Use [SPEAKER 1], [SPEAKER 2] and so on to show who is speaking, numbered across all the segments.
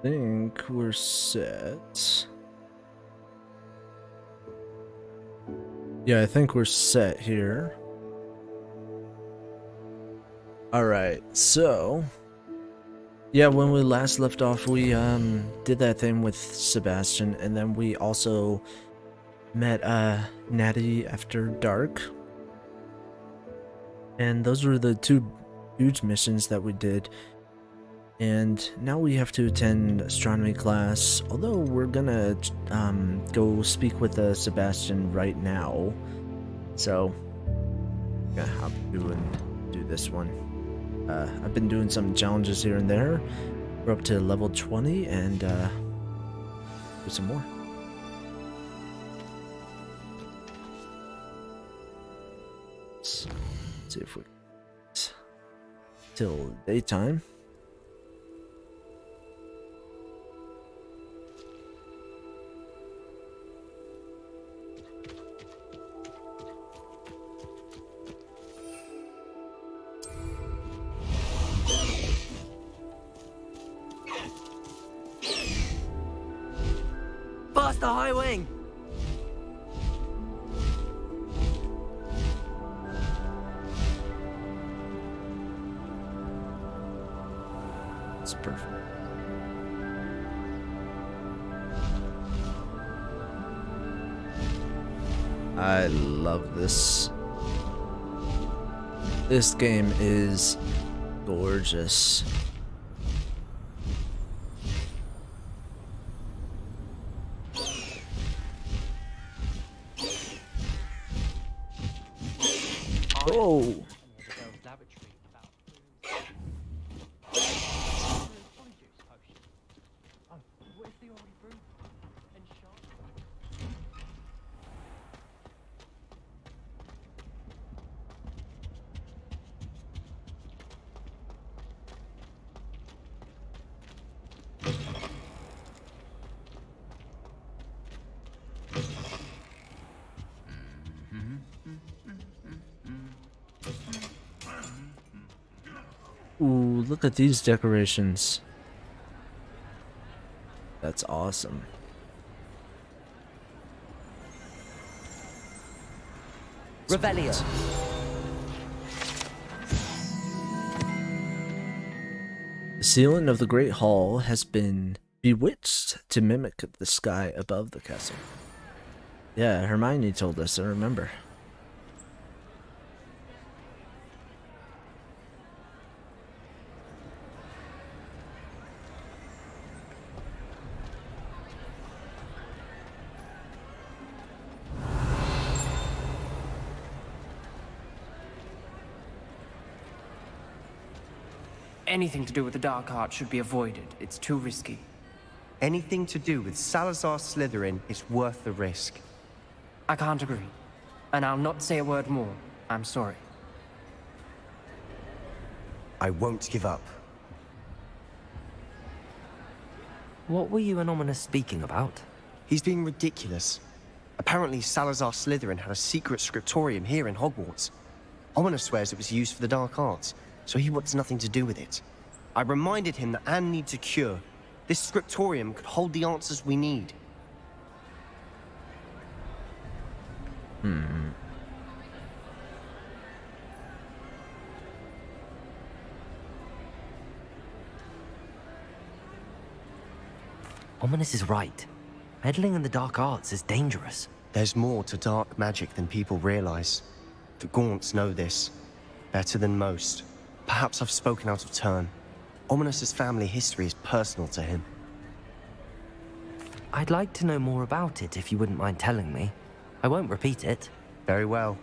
[SPEAKER 1] think we're set. Yeah, I think we're set here. Alright, so yeah, when we last left off, we did that thing with Sebastian, and then we also met Natty after dark. And those were the two huge missions that we did. And now we have to attend astronomy class, although we're gonna go speak with Sebastian right now. So I'm gonna hop through and do this one. I've been doing some challenges here and there. We're up to level 20 and do some more. Let's see if we till daytime.
[SPEAKER 2] Past the high wing!
[SPEAKER 1] It's perfect. I love this. This game is gorgeous. Oh! Ooh, look at these decorations. That's awesome.
[SPEAKER 2] Revelio.
[SPEAKER 1] The ceiling of the Great Hall has been bewitched to mimic the sky above the castle. Yeah, Hermione told us, I remember.
[SPEAKER 3] Anything to do with the dark art should be avoided. It's too risky.
[SPEAKER 4] Anything to do with Salazar Slytherin is worth the risk.
[SPEAKER 3] I can't agree. And I'll not say a word more. I'm sorry.
[SPEAKER 4] I won't give up.
[SPEAKER 2] What were you and Ominous speaking about?
[SPEAKER 4] He's being ridiculous. Apparently Salazar Slytherin had a secret scriptorium here in Hogwarts. Ominous swears it was used for the dark arts, so he wants nothing to do with it. I reminded him that Anne needs a cure. This scriptorium could hold the answers we need.
[SPEAKER 2] Ominous is right. Meddling in the dark arts is dangerous.
[SPEAKER 4] There's more to dark magic than people realize. The Gaunts know this. Better than most. Perhaps I've spoken out of turn. Ominous's family history is personal to him.
[SPEAKER 2] I'd like to know more about it if you wouldn't mind telling me. I won't repeat it.
[SPEAKER 4] Very well.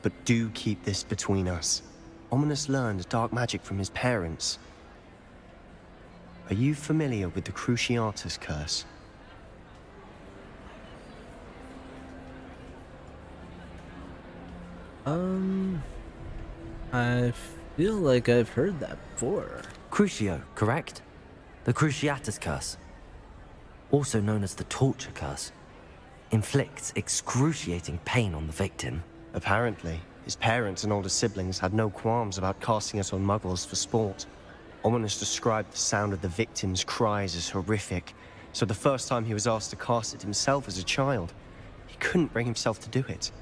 [SPEAKER 4] But do keep this between us. Ominous learned dark magic from his parents. Are you familiar with the Cruciatus curse?
[SPEAKER 1] I feel like I've heard that before.
[SPEAKER 2] Crucio, correct? The Cruciatus curse. Also known as the torture curse. Inflicts excruciating pain on the victim.
[SPEAKER 4] Apparently, his parents and older siblings had no qualms about casting it on muggles for sport. Ominous described the sound of the victim's cries as horrific, so the first time he was asked to cast it himself as a child, he couldn't bring himself to do it.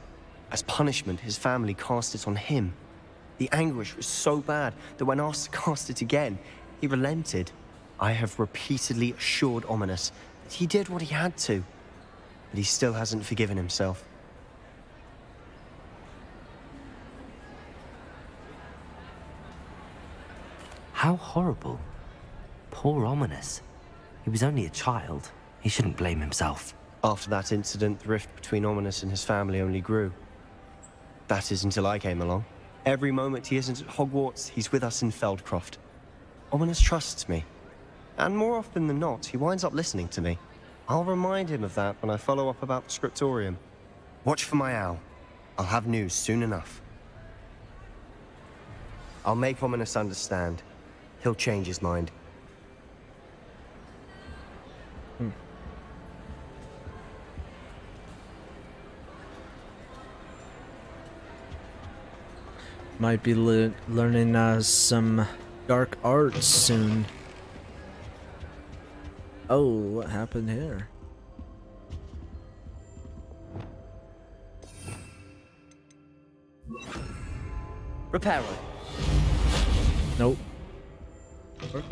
[SPEAKER 4] As punishment, his family cast it on him. The anguish was so bad that when asked to cast it again, he relented. I have repeatedly assured Ominous that he did what he had to, but he still hasn't forgiven himself.
[SPEAKER 2] How horrible. Poor Ominous. He was only a child. He shouldn't blame himself.
[SPEAKER 4] After that incident, the rift between Ominous and his family only grew. That is until I came along. Every moment he isn't at Hogwarts, he's with us in Feldcroft. Ominous trusts me. And more often than not, he winds up listening to me. I'll remind him of that when I follow up about the scriptorium. Watch for my owl. I'll have news soon enough. I'll make Ominous understand. He'll change his mind.
[SPEAKER 1] Might be learning some dark arts soon. Oh, what happened here?
[SPEAKER 3] Reparo.
[SPEAKER 1] Nope. Work.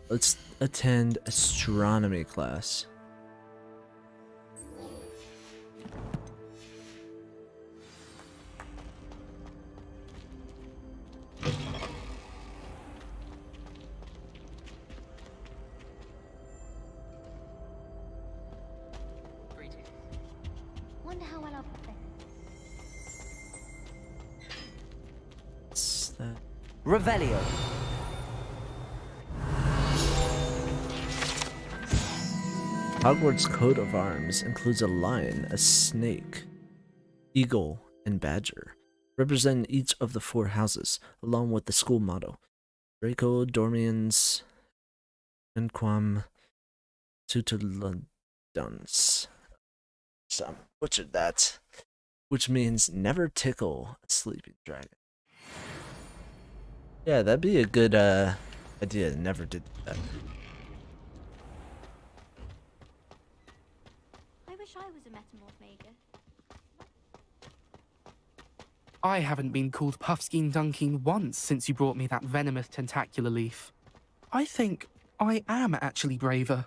[SPEAKER 1] Let's attend astronomy class.
[SPEAKER 5] Wonder how well I'll fit.
[SPEAKER 1] What's that?
[SPEAKER 3] Revelio.
[SPEAKER 1] Hogwarts coat of arms includes a lion, a snake, eagle, and badger, representing each of the 4 houses, along with the school motto: Draco Dormiens Enquam Tuteludans. Some butchered that, which means never tickle a sleeping dragon. Yeah, that'd be a good idea. Never did that.
[SPEAKER 5] I wish I was a metamorph maker.
[SPEAKER 6] I haven't been called Puffskein Dunkeen once since you brought me that venomous tentacular leaf. I think I am actually braver.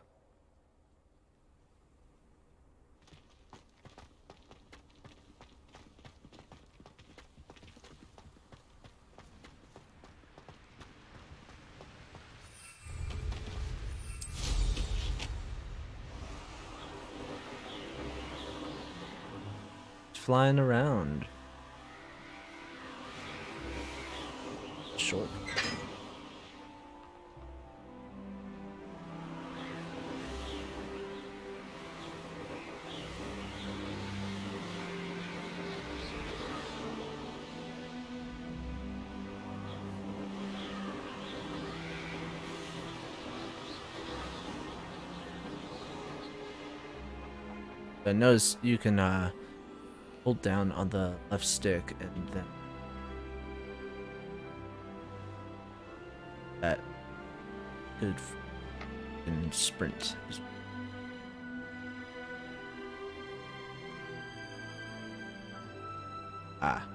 [SPEAKER 1] Flying around. Short. I notice you can hold down on the left stick and then that good in sprint. Ah.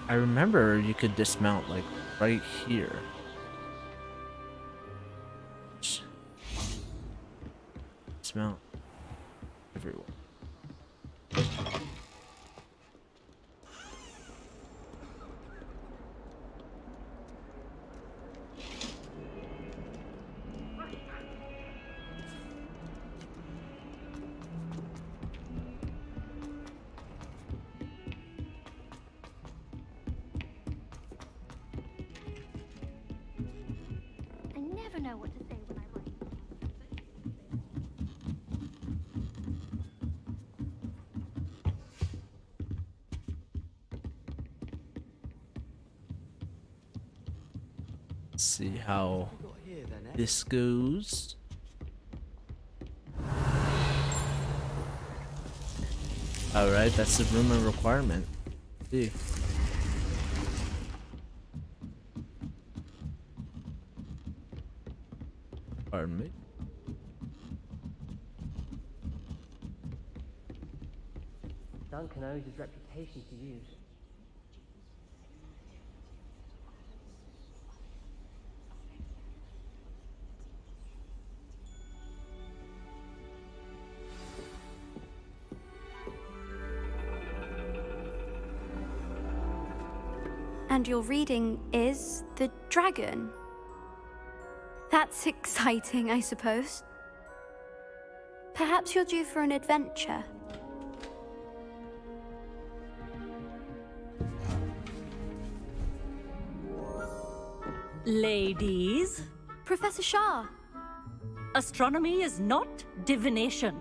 [SPEAKER 1] I remember you could dismount like right here. Dismount everywhere.
[SPEAKER 5] I never know what to say when I write.
[SPEAKER 1] Let's see how this goes. Alright, that's the rumor requirement. See. Pardon me.
[SPEAKER 3] Duncan owes his reputation to you.
[SPEAKER 5] And your reading is the dragon. That's exciting, I suppose. Perhaps you're due for an adventure.
[SPEAKER 7] Ladies,
[SPEAKER 5] Professor Shah.
[SPEAKER 7] astronomy is not divination.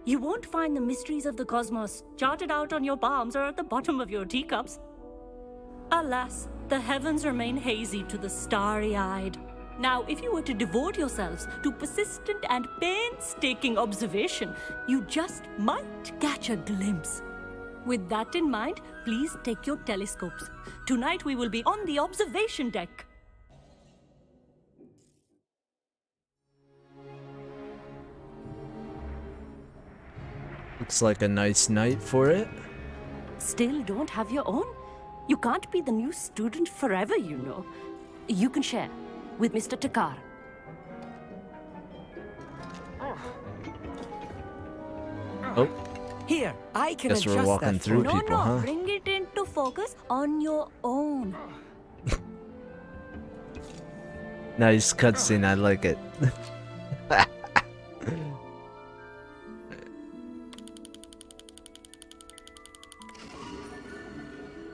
[SPEAKER 7] You won't find the mysteries of the cosmos charted out on your palms or at the bottom of your teacups. Alas, the heavens remain hazy to the starry-eyed. Now, if you were to devote yourselves to persistent and painstaking observation, you just might catch a glimpse. With that in mind, please take your telescopes. Tonight we will be on the observation deck.
[SPEAKER 1] Looks like a nice night for it.
[SPEAKER 7] Still don't have your own? You can't be the new student forever, you know. You can share with Mr. Takar.
[SPEAKER 1] Oh,
[SPEAKER 3] Here, I can
[SPEAKER 1] guess we're
[SPEAKER 3] adjust
[SPEAKER 1] walking
[SPEAKER 3] that
[SPEAKER 1] through
[SPEAKER 3] for
[SPEAKER 7] No,
[SPEAKER 1] people,
[SPEAKER 7] no,
[SPEAKER 1] huh?
[SPEAKER 7] bring it into focus on your own.
[SPEAKER 1] Nice cutscene, I like it.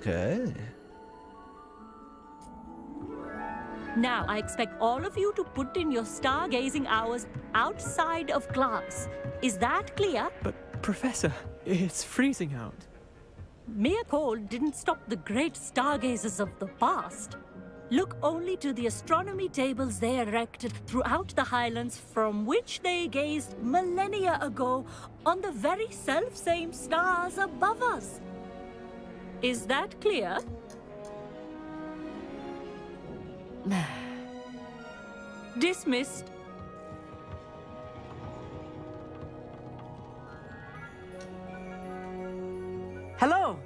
[SPEAKER 1] Okay.
[SPEAKER 7] Now, I expect all of you to put in your stargazing hours outside of class. Is that clear?
[SPEAKER 3] But, Professor, it's freezing out.
[SPEAKER 7] Mere cold didn't stop the great stargazers of the past. Look only to the astronomy tables they erected throughout the highlands from which they gazed millennia ago on the very self-same stars above us. Is that clear? Dismissed.
[SPEAKER 8] Hello.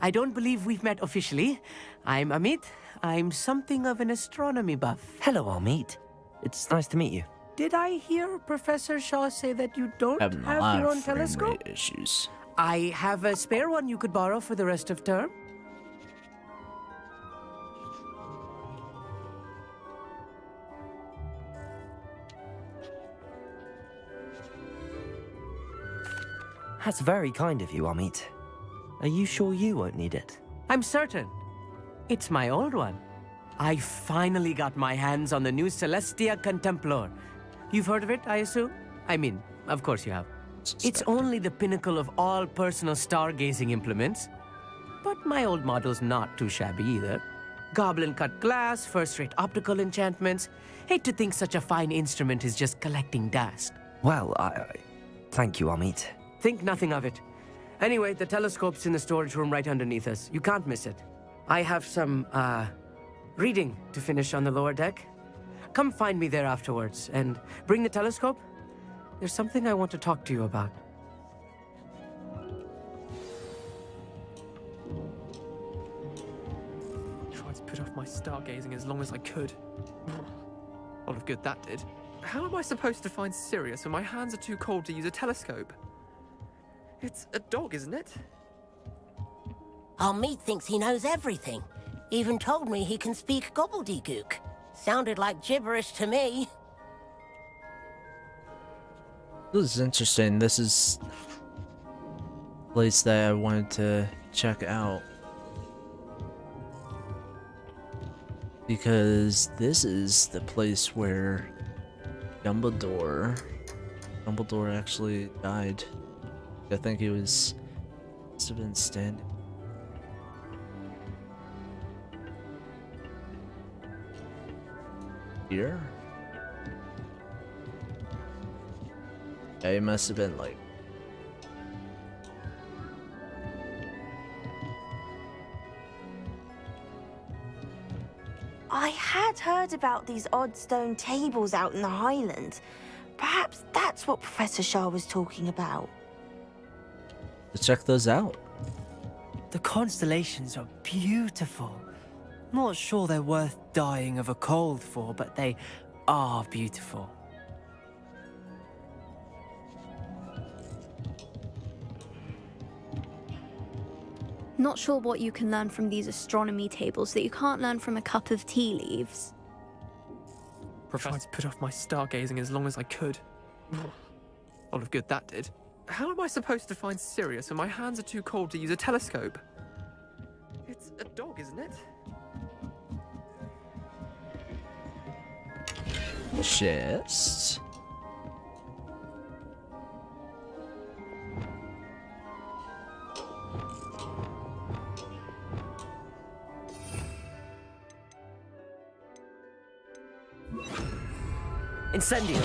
[SPEAKER 8] I don't believe we've met officially. I'm Amit. I'm something of an astronomy buff.
[SPEAKER 2] Hello, Amit. It's nice to meet you.
[SPEAKER 8] Did I hear Professor Shaw say that you don't
[SPEAKER 1] Having a
[SPEAKER 8] have
[SPEAKER 1] lot
[SPEAKER 8] your
[SPEAKER 1] of
[SPEAKER 8] own
[SPEAKER 1] frame
[SPEAKER 8] telescope?
[SPEAKER 1] rate issues.
[SPEAKER 8] I have a spare one you could borrow for the rest of term.
[SPEAKER 2] That's very kind of you, Amit. Are you sure you won't need it?
[SPEAKER 8] I'm certain. It's my old one. I finally got my hands on the new Celestia Contemplar. You've heard of it, I assume? I mean, of course you have. It's only the pinnacle of all personal stargazing implements. But my old model's not too shabby either. Goblin-cut glass, first-rate optical enchantments. Hate to think such a fine instrument is just collecting dust.
[SPEAKER 2] Well, thank you, Amit.
[SPEAKER 8] Think nothing of it. Anyway, the telescope's in the storage room right underneath us. You can't miss it. I have some, reading to finish on the lower deck. Come find me there afterwards, and bring the telescope. There's something I want to talk to you about.
[SPEAKER 3] Tried to put off my stargazing as long as I could. A lot of good that did. How am I supposed to find Sirius when my hands are too cold to use a telescope? It's a dog, isn't it?
[SPEAKER 9] Our meat thinks he knows everything. Even told me he can speak gobbledygook. Sounded like gibberish to me.
[SPEAKER 1] This is interesting. This is a place that I wanted to check out. Because this is the place where Dumbledore actually died. I think he must have been standing. here? Yeah, he must have been like...
[SPEAKER 10] I had heard about these odd stone tables out in the Highlands. Perhaps that's what Professor Shah was talking about.
[SPEAKER 1] Let's check those out.
[SPEAKER 8] The constellations are beautiful. Not sure they're worth dying of a cold for, but they are beautiful.
[SPEAKER 5] Not sure what you can learn from these astronomy tables that you can't learn from a cup of tea leaves.
[SPEAKER 3] Tried to put off my stargazing as long as I could. A lot of good that did. How am I supposed to find Sirius when my hands are too cold to use a telescope? It's a dog, isn't it?
[SPEAKER 1] Chest.
[SPEAKER 8] Incendio.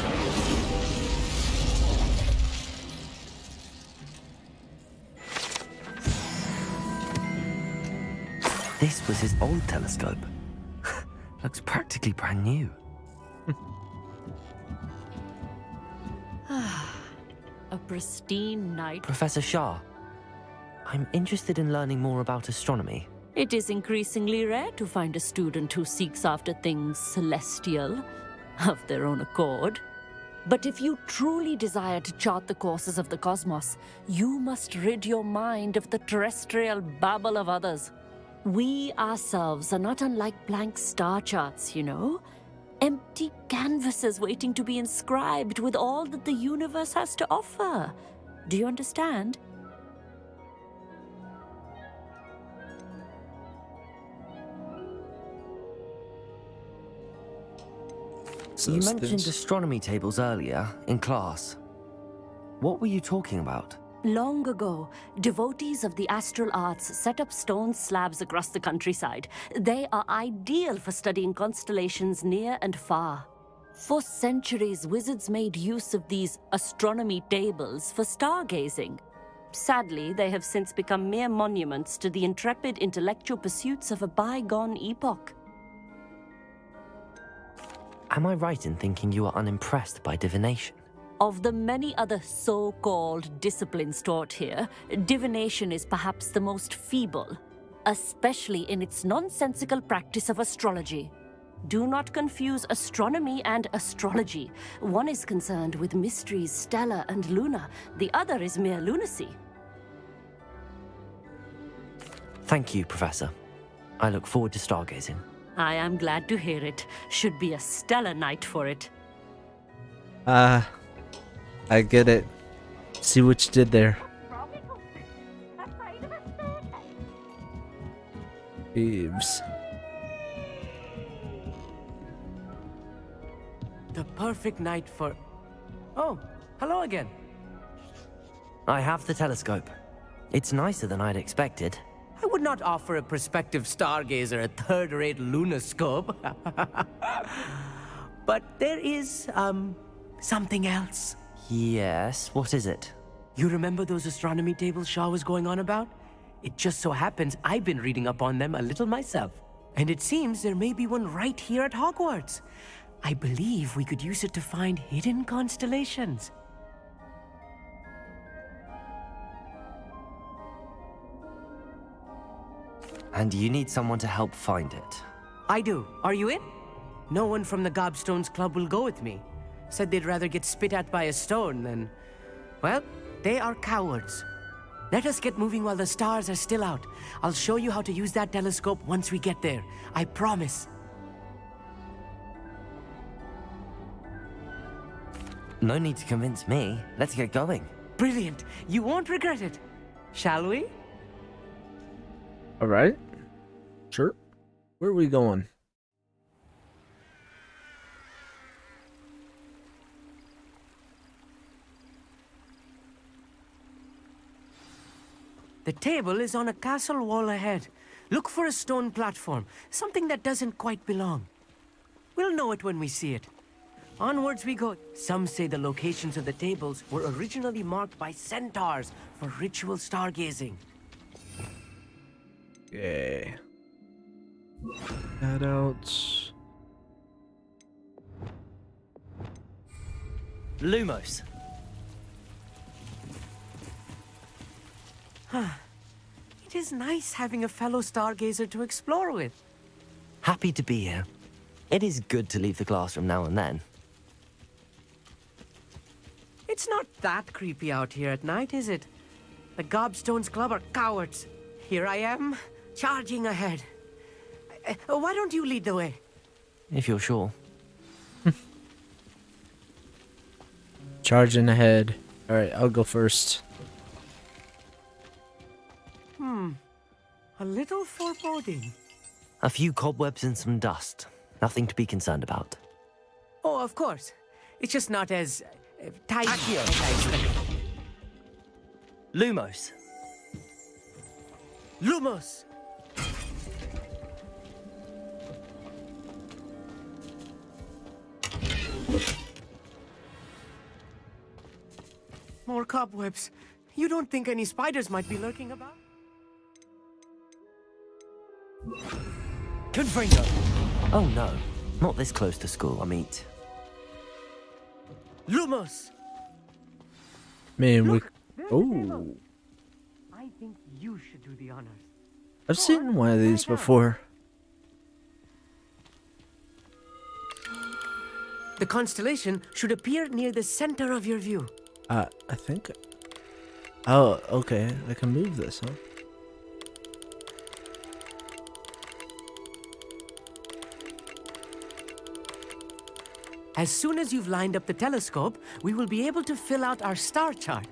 [SPEAKER 2] This was his old telescope. Looks practically brand new.
[SPEAKER 7] A pristine night.
[SPEAKER 2] Professor Shah, I'm interested in learning more about astronomy.
[SPEAKER 7] It is increasingly rare to find a student who seeks after things celestial of their own accord. But if you truly desire to chart the courses of the cosmos, you must rid your mind of the terrestrial babble of others. We ourselves are not unlike blank star charts, you know? Empty canvases waiting to be inscribed with all that the universe has to offer. Do you understand?
[SPEAKER 1] So
[SPEAKER 2] You mentioned astronomy tables earlier in class. What were you talking about?
[SPEAKER 7] Long ago, devotees of the astral arts set up stone slabs across the countryside. They are ideal for studying constellations near and far. For centuries, wizards made use of these astronomy tables for stargazing. Sadly, they have since become mere monuments to the intrepid intellectual pursuits of a bygone epoch.
[SPEAKER 2] Am I right in thinking you are unimpressed by divination?
[SPEAKER 7] Of the many other so-called disciplines taught here, divination is perhaps the most feeble, especially in its nonsensical practice of astrology. Do not confuse astronomy and astrology. One is concerned with mysteries stellar and lunar, the other is mere lunacy.
[SPEAKER 2] Thank you, Professor. I look forward to stargazing.
[SPEAKER 7] I am glad to hear it. Should be a stellar night for it.
[SPEAKER 1] I get it. See what you did there. Thieves.
[SPEAKER 8] The perfect night for... Oh, hello again.
[SPEAKER 2] I have the telescope. It's nicer than I'd expected.
[SPEAKER 8] I would not offer a prospective stargazer a third-rate lunoscope. But there is, something else.
[SPEAKER 2] Yes, what is it?
[SPEAKER 8] You remember those astronomy tables Shah was going on about? It just so happens I've been reading up on them a little myself. And it seems there may be one right here at Hogwarts. I believe we could use it to find hidden constellations.
[SPEAKER 2] And you need someone to help find it.
[SPEAKER 8] I do. Are you in? No one from the Gobstones Club will go with me. Said they'd rather get spit at by a stone than... Well, they are cowards. Let us get moving while the stars are still out. I'll show you how to use that telescope once we get there. I promise.
[SPEAKER 2] No need to convince me. Let's get going.
[SPEAKER 8] Brilliant. You won't regret it. Shall we?
[SPEAKER 1] Alright. Sure. Where are we going?
[SPEAKER 8] The table is on a castle wall ahead. Look for a stone platform, something that doesn't quite belong. We'll know it when we see it. Onwards we go. Some say the locations of the tables were originally marked by centaurs for ritual stargazing.
[SPEAKER 1] Okay. That out.
[SPEAKER 2] Lumos.
[SPEAKER 8] It is nice having a fellow stargazer to explore with.
[SPEAKER 2] Happy to be here. It is good to leave the classroom now and then.
[SPEAKER 8] It's not that creepy out here at night, is it? The Gobstones Club are cowards. Here I am, charging ahead. Why don't you lead the way?
[SPEAKER 2] If you're sure.
[SPEAKER 1] Charging ahead. Alright, I'll go first.
[SPEAKER 8] A little foreboding.
[SPEAKER 2] A few cobwebs and some dust. Nothing to be concerned about.
[SPEAKER 8] Oh, of course. It's just not as tidy as I expected.
[SPEAKER 2] Lumos.
[SPEAKER 8] Lumos! More cobwebs. You don't think any spiders might be lurking about?
[SPEAKER 2] Confringo. Oh no, not this close to school, Amit.
[SPEAKER 8] Lumos!
[SPEAKER 1] Man, we... Oh.
[SPEAKER 8] I think you should do the honors.
[SPEAKER 1] I've seen one of these before.
[SPEAKER 8] The constellation should appear near the center of your view.
[SPEAKER 1] I think... Oh, okay. I can move this, huh?
[SPEAKER 8] As soon as you've lined up the telescope, we will be able to fill out our star chart.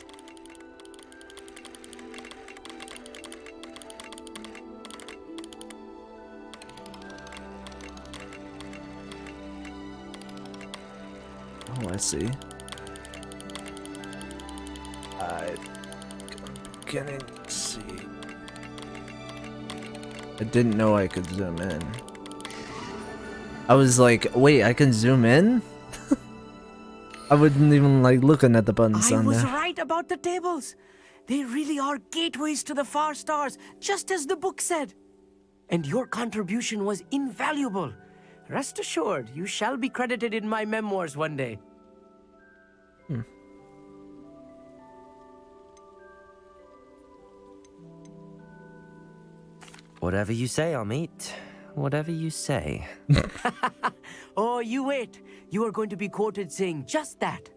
[SPEAKER 1] Oh, I see. I'm beginning to see. I didn't know I could zoom in. I was like, wait, I can zoom in? I wasn't even like looking at the buttons
[SPEAKER 8] I
[SPEAKER 1] on
[SPEAKER 8] was
[SPEAKER 1] there.
[SPEAKER 8] right about the tables. They really are gateways to the far stars, just as the book said. And your contribution was invaluable. Rest assured, you shall be credited in my memoirs one day.
[SPEAKER 2] Whatever you say, Amit. Whatever you say.
[SPEAKER 8] Oh, you wait. You are going to be quoted saying just that.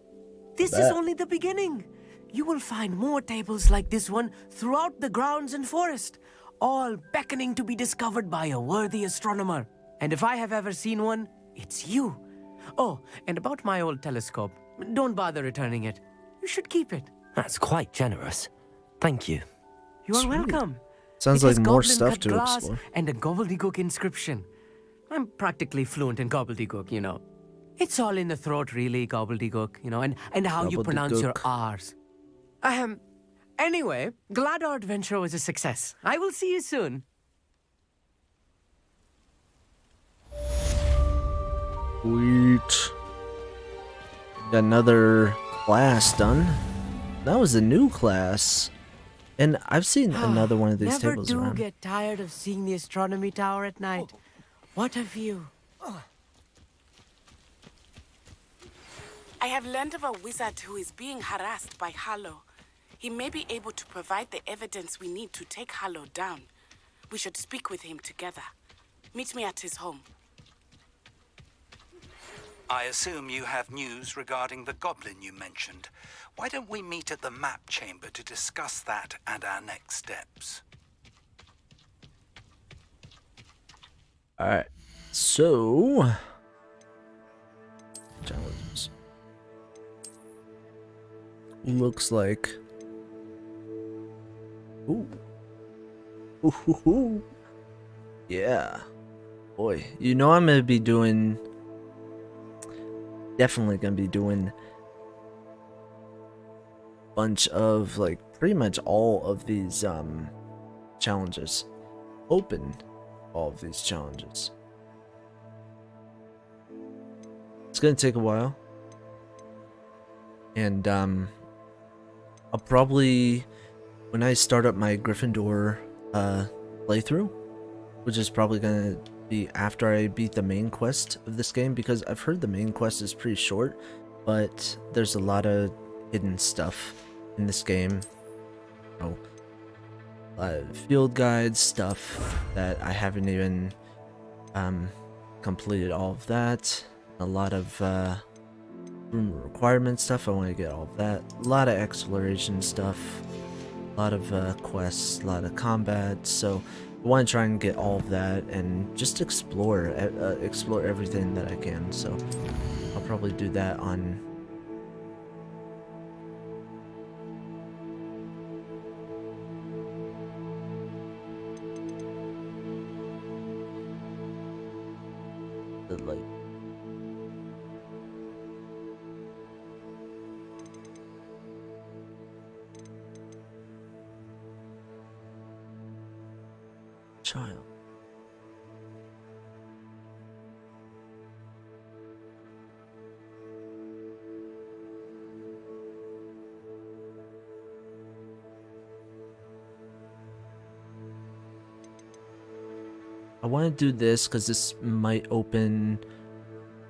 [SPEAKER 8] This is only the beginning. You will find more tables like this one throughout the grounds and forest, all beckoning to be discovered by a worthy astronomer. And if I have ever seen one, it's you. Oh, and about my old telescope, don't bother returning it. You should keep it.
[SPEAKER 2] That's quite generous. Thank you.
[SPEAKER 8] You are
[SPEAKER 1] Sweet.
[SPEAKER 8] welcome.
[SPEAKER 1] Sounds
[SPEAKER 8] It
[SPEAKER 1] like
[SPEAKER 8] has
[SPEAKER 1] more
[SPEAKER 8] goblin
[SPEAKER 1] stuff
[SPEAKER 8] cut
[SPEAKER 1] to
[SPEAKER 8] glass
[SPEAKER 1] explore.
[SPEAKER 8] and a gobbledygook inscription. I'm practically fluent in gobbledygook, you know. It's all in the throat, really, gobbledygook, you know, and how you pronounce your
[SPEAKER 1] Gobbledygook.
[SPEAKER 8] R's. Anyway, glad our adventure was a success. I will see you soon.
[SPEAKER 1] Sweet. Got another class done. That was a new class. And I've seen another one of these
[SPEAKER 8] Never
[SPEAKER 1] tables
[SPEAKER 8] do
[SPEAKER 1] around.
[SPEAKER 8] get tired of seeing the astronomy tower at night. What a view.
[SPEAKER 11] I have learned of a wizard who is being harassed by Harlow. He may be able to provide the evidence we need to take Harlow down. We should speak with him together. Meet me at his home.
[SPEAKER 12] I assume you have news regarding the goblin you mentioned. Why don't we meet at the map chamber to discuss that and our next steps?
[SPEAKER 1] Alright. So... challenges. Looks like... Ooh. Ooh, hoo, hoo. Yeah. Boy, you know I'm gonna be doing... Definitely gonna be doing... bunch of, like, pretty much all of these, challenges. Open all of these challenges. gonna take a while. And I'll probably, when I start up my Gryffindor playthrough, which is probably gonna be after I beat the main quest of this game, because I've heard the main quest is pretty short, but there's a lot of hidden stuff in this game. Oh, field guides, stuff that I haven't even completed all of that. A lot of room requirement stuff, I want to get all of that. A lot of exploration stuff, a lot of quests, a lot of combat, so I want to try and get all of that and just explore everything that I can. So I'll probably do that on the like child. I want to do this because this might open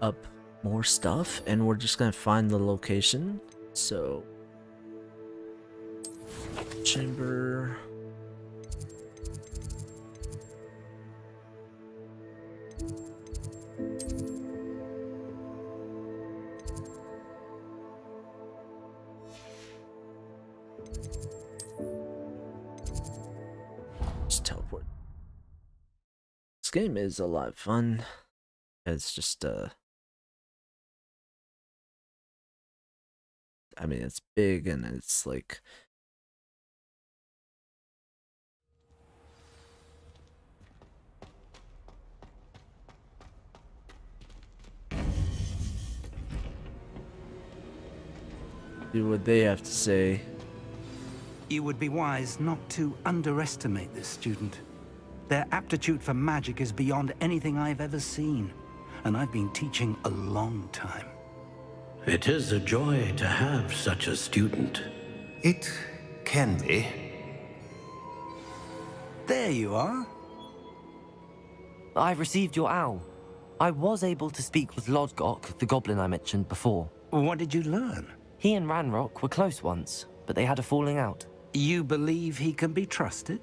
[SPEAKER 1] up more stuff, and we're just gonna find the location. So, chamber. Just teleport. This game is a lot of fun. It's just I mean, it's big and it's like do what they have to say.
[SPEAKER 12] You would be wise not to underestimate this student. Their aptitude for magic is beyond anything I've ever seen, and I've been teaching a long time.
[SPEAKER 13] It is a joy to have such a student.
[SPEAKER 14] It can be.
[SPEAKER 12] There you are.
[SPEAKER 2] I received your owl. I was able to speak with Lodgok, the goblin I mentioned before.
[SPEAKER 12] What did you learn?
[SPEAKER 2] He and Ranrock were close once, but they had a falling out.
[SPEAKER 12] You believe he can be trusted?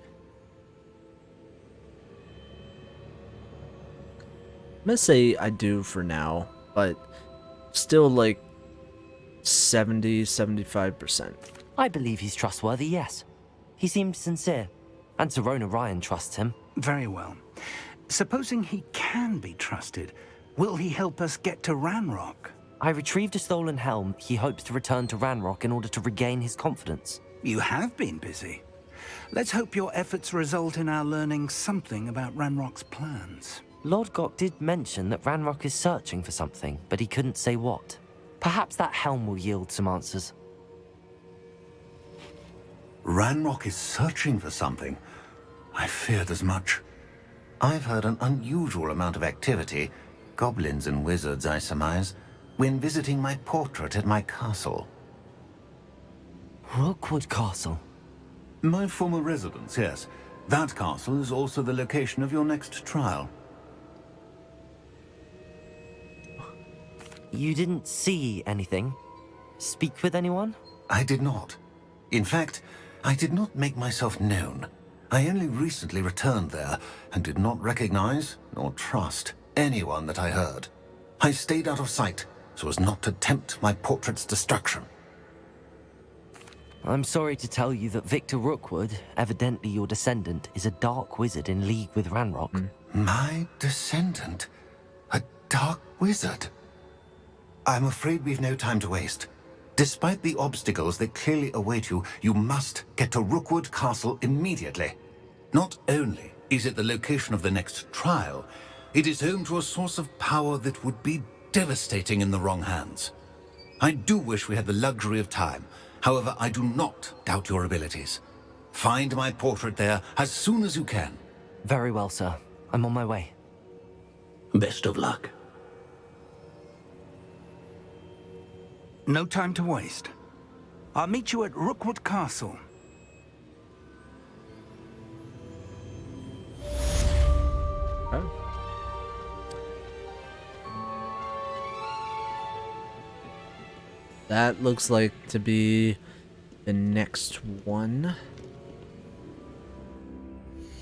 [SPEAKER 1] I'm gonna say I do for now, but still like 70-75%.
[SPEAKER 2] I believe he's trustworthy, yes. He seemed sincere, and Serona Ryan trusts him.
[SPEAKER 12] Very well. Supposing he can be trusted, will he help us get to Ranrock?
[SPEAKER 2] I retrieved a stolen helm. He hopes to return to Ranrock in order to regain his confidence.
[SPEAKER 12] You have been busy. Let's hope your efforts result in our learning something about Ranrock's plans.
[SPEAKER 2] Lodgok did mention that Ranrock is searching for something, but he couldn't say what. Perhaps that helm will yield some answers.
[SPEAKER 14] Ranrock is searching for something. I feared as much. I've heard an unusual amount of activity, goblins and wizards, I surmise, when visiting my portrait at my castle.
[SPEAKER 2] Rookwood Castle?
[SPEAKER 14] My former residence, yes. That castle is also the location of your next trial.
[SPEAKER 2] You didn't see anything? Speak with anyone?
[SPEAKER 14] I did not. In fact, I did not make myself known. I only recently returned there and did not recognize nor trust anyone that I heard. I stayed out of sight so as not to tempt my portrait's destruction.
[SPEAKER 2] I'm sorry to tell you that Victor Rookwood, evidently your descendant, is a dark wizard in league with Ranrock.
[SPEAKER 14] My descendant? A dark wizard? I'm afraid we've no time to waste. Despite the obstacles that clearly await you, you must get to Rookwood Castle immediately. Not only is it the location of the next trial, it is home to a source of power that would be devastating in the wrong hands. I do wish we had the luxury of time. However, I do not doubt your abilities. Find my portrait there as soon as you can.
[SPEAKER 2] Very well, sir. I'm on my way.
[SPEAKER 13] Best of luck.
[SPEAKER 12] No time to waste. I'll meet you at Rookwood Castle.
[SPEAKER 1] Oh. That looks like to be the next one.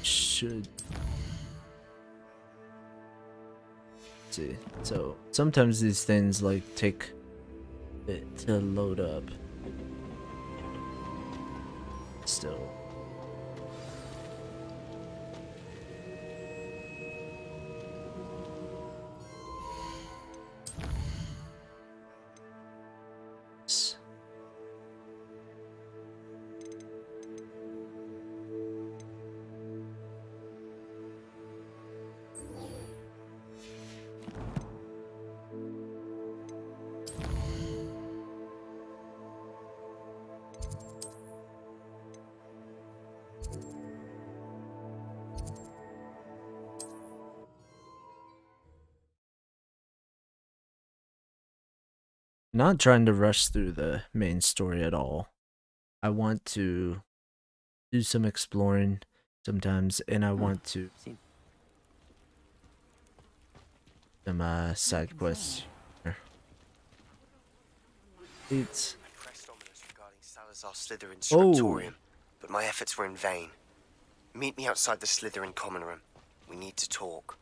[SPEAKER 1] Should see. So sometimes these things like take a bit to load up. Still. Not trying to rush through the main story at all. I want to do some exploring sometimes, and I want to some side quests. It's
[SPEAKER 4] Pressed ominous regarding Salazar Slytherin's scriptorium, but my efforts were in vain. Meet me outside the Slytherin common room. We need to talk.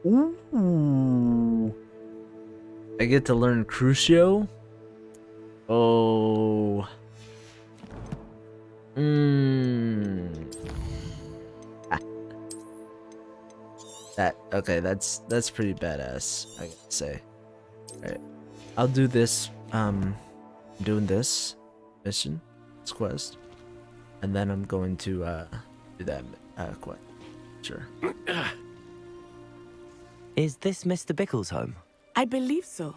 [SPEAKER 1] Ooh. I get to learn Crucio? Oh. Ah. Okay, that's pretty badass, I gotta say. Alright. I'll do this, doing this mission, this quest. And then I'm going to do that quest. Sure.
[SPEAKER 8] Is this Mr. Bickle's home?
[SPEAKER 11] I believe so.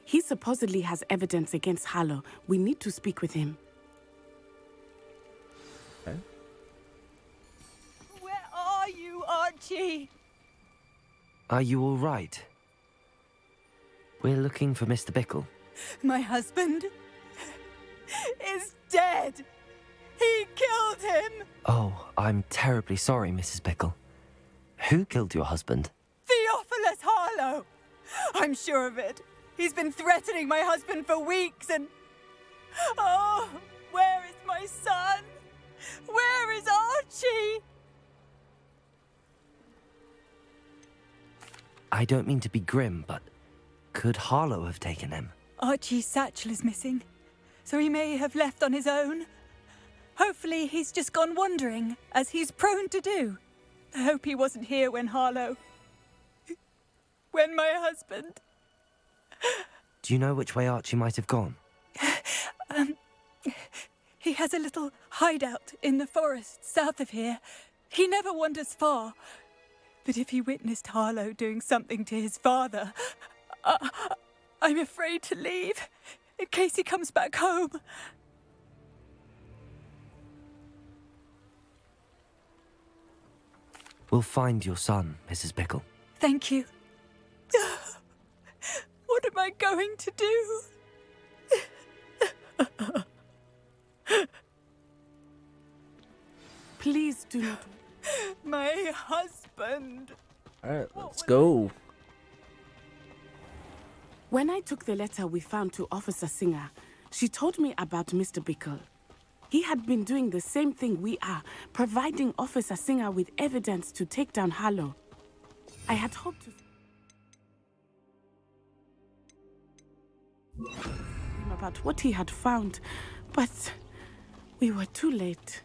[SPEAKER 11] He supposedly has evidence against Harlow. We need to speak with him.
[SPEAKER 1] Okay.
[SPEAKER 15] Where are you, Archie?
[SPEAKER 2] Are you all right? We're looking for Mr. Bickle.
[SPEAKER 15] My husband is dead. He killed him.
[SPEAKER 2] Oh, I'm terribly sorry, Mrs. Bickle. Who killed your husband?
[SPEAKER 15] Theophilus Harlow. I'm sure of it. He's been threatening my husband for weeks and... Oh, where is my son? Where is Archie?
[SPEAKER 2] I don't mean to be grim, but could Harlow have taken him?
[SPEAKER 15] Archie's satchel is missing, so he may have left on his own. Hopefully he's just gone wandering, as he's prone to do. I hope he wasn't here when Harlow... when my husband...
[SPEAKER 2] Do you know which way Archie might have gone?
[SPEAKER 15] He has a little hideout in the forest south of here. He never wanders far. But if he witnessed Harlow doing something to his father, I'm afraid to leave, in case he comes back home.
[SPEAKER 2] We'll find your son, Mrs. Bickle.
[SPEAKER 15] Thank you. What am I going to do?
[SPEAKER 11] Please do not...
[SPEAKER 15] My husband.
[SPEAKER 1] Alright, let's go.
[SPEAKER 11] When I took the letter we found to Officer Singer, she told me about Mr. Bickle. He had been doing the same thing we are, providing Officer Singer with evidence to take down Harlow. I had hoped to... him about what he had found, but we were too late.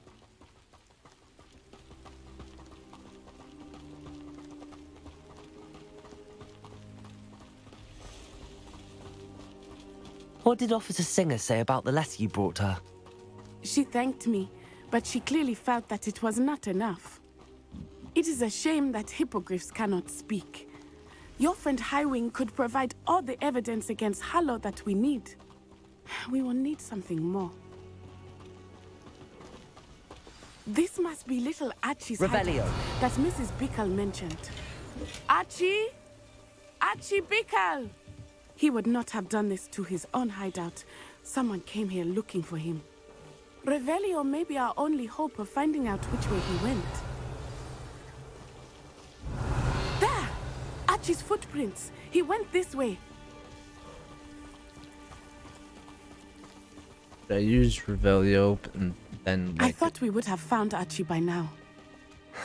[SPEAKER 2] What did Officer Singer say about the letter you brought her?
[SPEAKER 11] She thanked me, but she clearly felt that it was not enough. It is a shame that hippogriffs cannot speak. Your friend Highwing could provide all the evidence against Harlow that we need. We will need something more. This must be little Archie's
[SPEAKER 2] Revelio.
[SPEAKER 11] hideout that Mrs. Bickle mentioned. Archie? Archie Bickle! He would not have done this to his own hideout. Someone came here looking for him. Revelio may be our only hope of finding out which way he went. There! Archie's footprints. He went this way.
[SPEAKER 1] I use Revelio and then.
[SPEAKER 11] I thought we would have found Archie by now.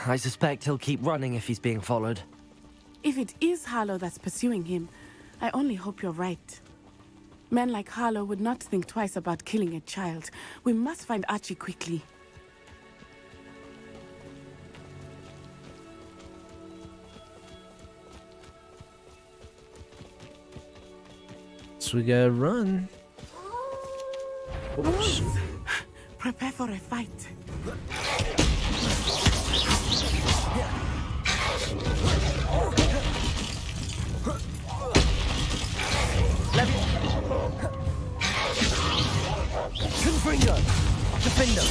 [SPEAKER 2] I suspect he'll keep running if he's being followed.
[SPEAKER 11] If it is Harlow that's pursuing him, I only hope you're right. Men like Harlow would not think twice about killing a child. We must find Archie quickly.
[SPEAKER 1] So we gotta run. Oops.
[SPEAKER 11] Prepare for a fight.
[SPEAKER 2] Confringo! Defender!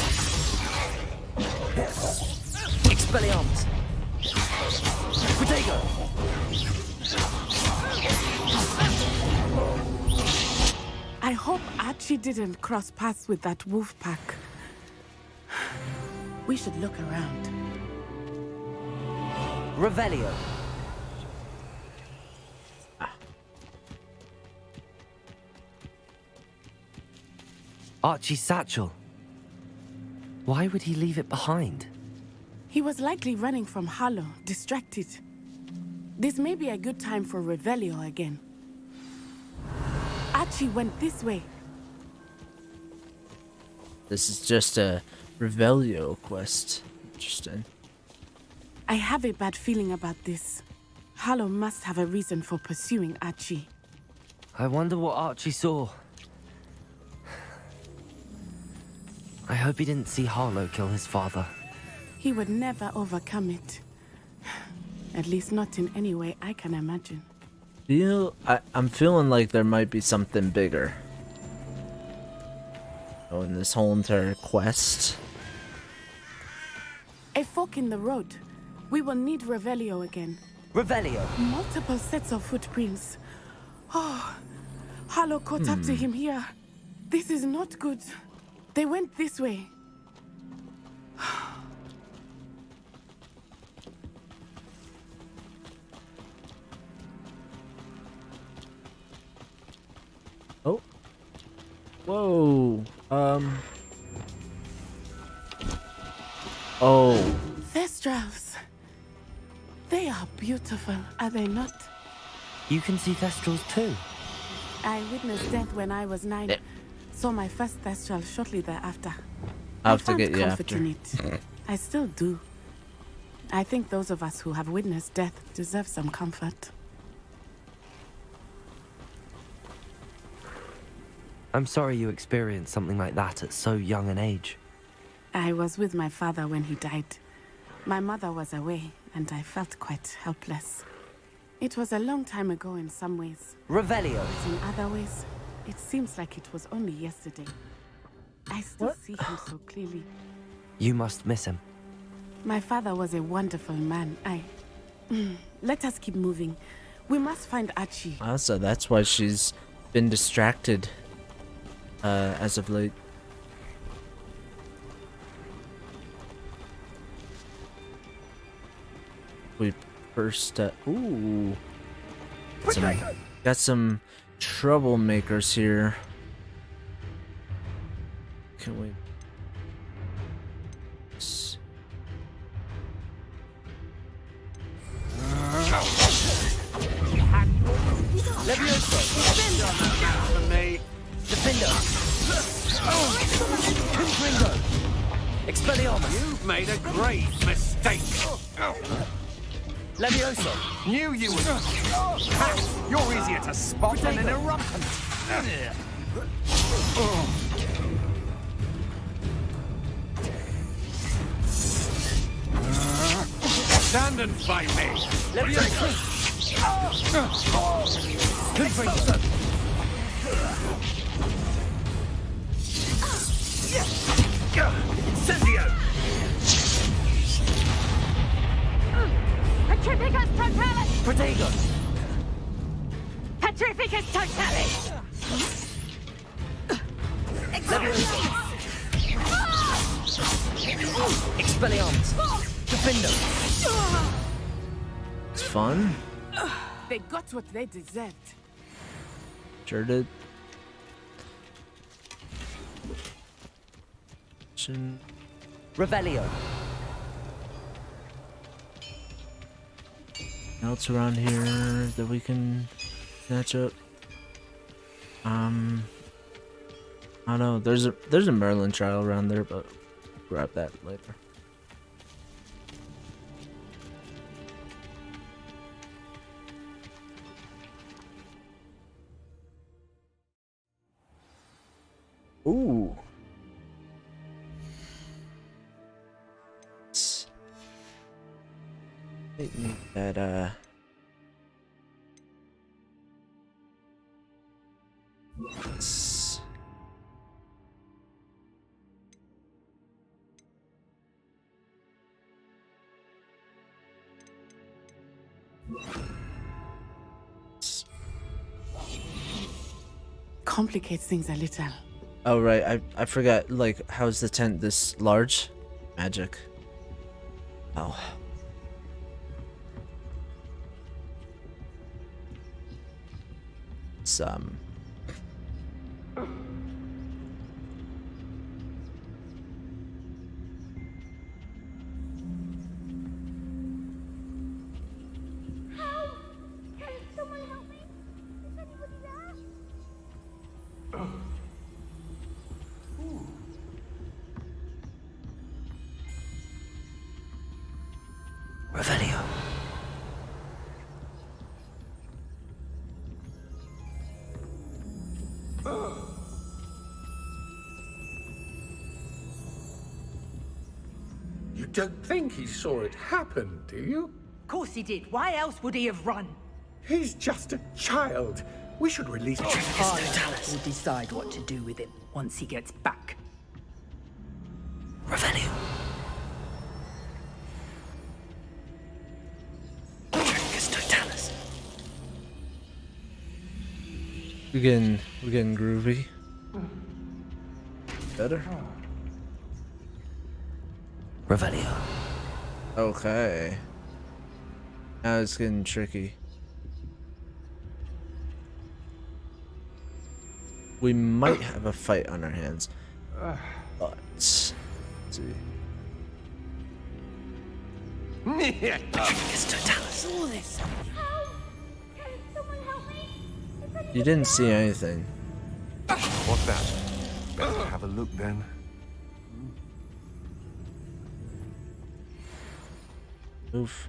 [SPEAKER 2] Expelliarmus! Protego!
[SPEAKER 11] I hope Archie didn't cross paths with that wolf pack. We should look around.
[SPEAKER 2] Revelio! Archie's satchel. Why would he leave it behind?
[SPEAKER 11] He was likely running from Harlow, distracted. This may be a good time for Revelio again. Archie went this way.
[SPEAKER 1] This is just a Revelio quest. Interesting.
[SPEAKER 11] I have a bad feeling about this. Harlow must have a reason for pursuing Archie.
[SPEAKER 2] I wonder what Archie saw. I hope he didn't see Harlow kill his father.
[SPEAKER 11] He would never overcome it. At least not in any way I can imagine.
[SPEAKER 1] I'm feeling like there might be something bigger. Oh, in this whole entire quest.
[SPEAKER 11] A fork in the road. We will need Revelio again.
[SPEAKER 2] Revelio!
[SPEAKER 11] Multiple sets of footprints. Oh, Harlow caught up to him here. This is not good. They went this way.
[SPEAKER 1] Oh. Whoa. Oh.
[SPEAKER 11] Thestrals. They are beautiful, are they not?
[SPEAKER 2] You can see Thestrals too.
[SPEAKER 11] I witnessed death when I was 9. Saw my first Thestral shortly thereafter.
[SPEAKER 1] I'll have to get you
[SPEAKER 11] comfort
[SPEAKER 1] after.
[SPEAKER 11] in it. I still do. I think those of us who have witnessed death deserve some comfort.
[SPEAKER 2] I'm sorry you experienced something like that at so young an age.
[SPEAKER 11] I was with my father when he died. My mother was away, and I felt quite helpless. It was a long time ago in some ways.
[SPEAKER 2] Revelio!
[SPEAKER 11] But in other ways, it seems like it was only yesterday. I still see him so clearly.
[SPEAKER 2] You must miss him.
[SPEAKER 11] My father was a wonderful man. Let us keep moving. We must find Archie.
[SPEAKER 1] So that's why she's been distracted as of late. We first ooh. Got some troublemakers here. Can we
[SPEAKER 2] Defender! Confringo! Expelliarmus!
[SPEAKER 16] You've made a grave mistake.
[SPEAKER 2] Levioso!
[SPEAKER 16] Knew you would. Ha! You're easier to spot than an irrumpent. Stand and fight me.
[SPEAKER 2] Levioso! Confringo!
[SPEAKER 16] Incendio!
[SPEAKER 2] Protego!
[SPEAKER 7] Petrificus Totalis!
[SPEAKER 2] Expelliarmus! Defendo!
[SPEAKER 1] It's fun.
[SPEAKER 11] They got what they deserved.
[SPEAKER 1] Sure did.
[SPEAKER 2] Revelio!
[SPEAKER 1] Else around here that we can snatch up? I don't know. There's a Merlin trial around there, but grab that later. Ooh. That let's-
[SPEAKER 11] Complicates things a little.
[SPEAKER 1] Oh right, I forgot. Like, how's the tent this large? Magic. Oh. It's
[SPEAKER 2] Revelio.
[SPEAKER 17] You don't think he saw it happen, do you?
[SPEAKER 18] Of course he did. Why else would he have run?
[SPEAKER 17] He's just a child. We should release him.
[SPEAKER 18] Harlow will decide what to do with him once he gets back.
[SPEAKER 2] Revelio. Totalis.
[SPEAKER 1] we're getting groovy. Better.
[SPEAKER 2] Revelio.
[SPEAKER 1] Okay. Now it's getting tricky. We might have a fight on our hands. But let's see.
[SPEAKER 11] Saw this.
[SPEAKER 1] You didn't see anything.
[SPEAKER 19] What's that? Better have a look then.
[SPEAKER 1] Oof.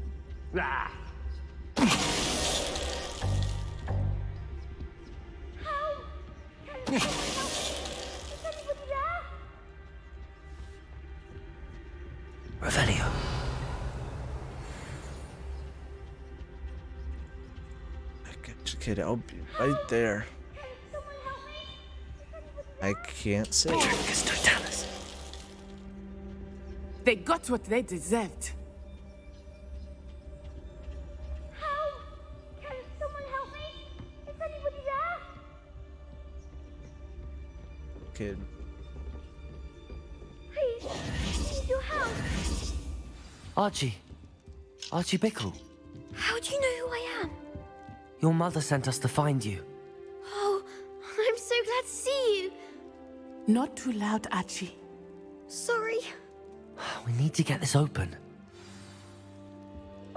[SPEAKER 2] Revelio.
[SPEAKER 1] I got you, kid. I'll be right there. I can't say.
[SPEAKER 2] Totalis.
[SPEAKER 11] They got what they deserved.
[SPEAKER 1] Kid.
[SPEAKER 2] Archie. Archie Bickle.
[SPEAKER 5] How do you know who I am?
[SPEAKER 2] Your mother sent us to find you.
[SPEAKER 5] Oh, I'm so glad to see you.
[SPEAKER 11] Not too loud, Archie.
[SPEAKER 5] Sorry.
[SPEAKER 2] We need to get this open.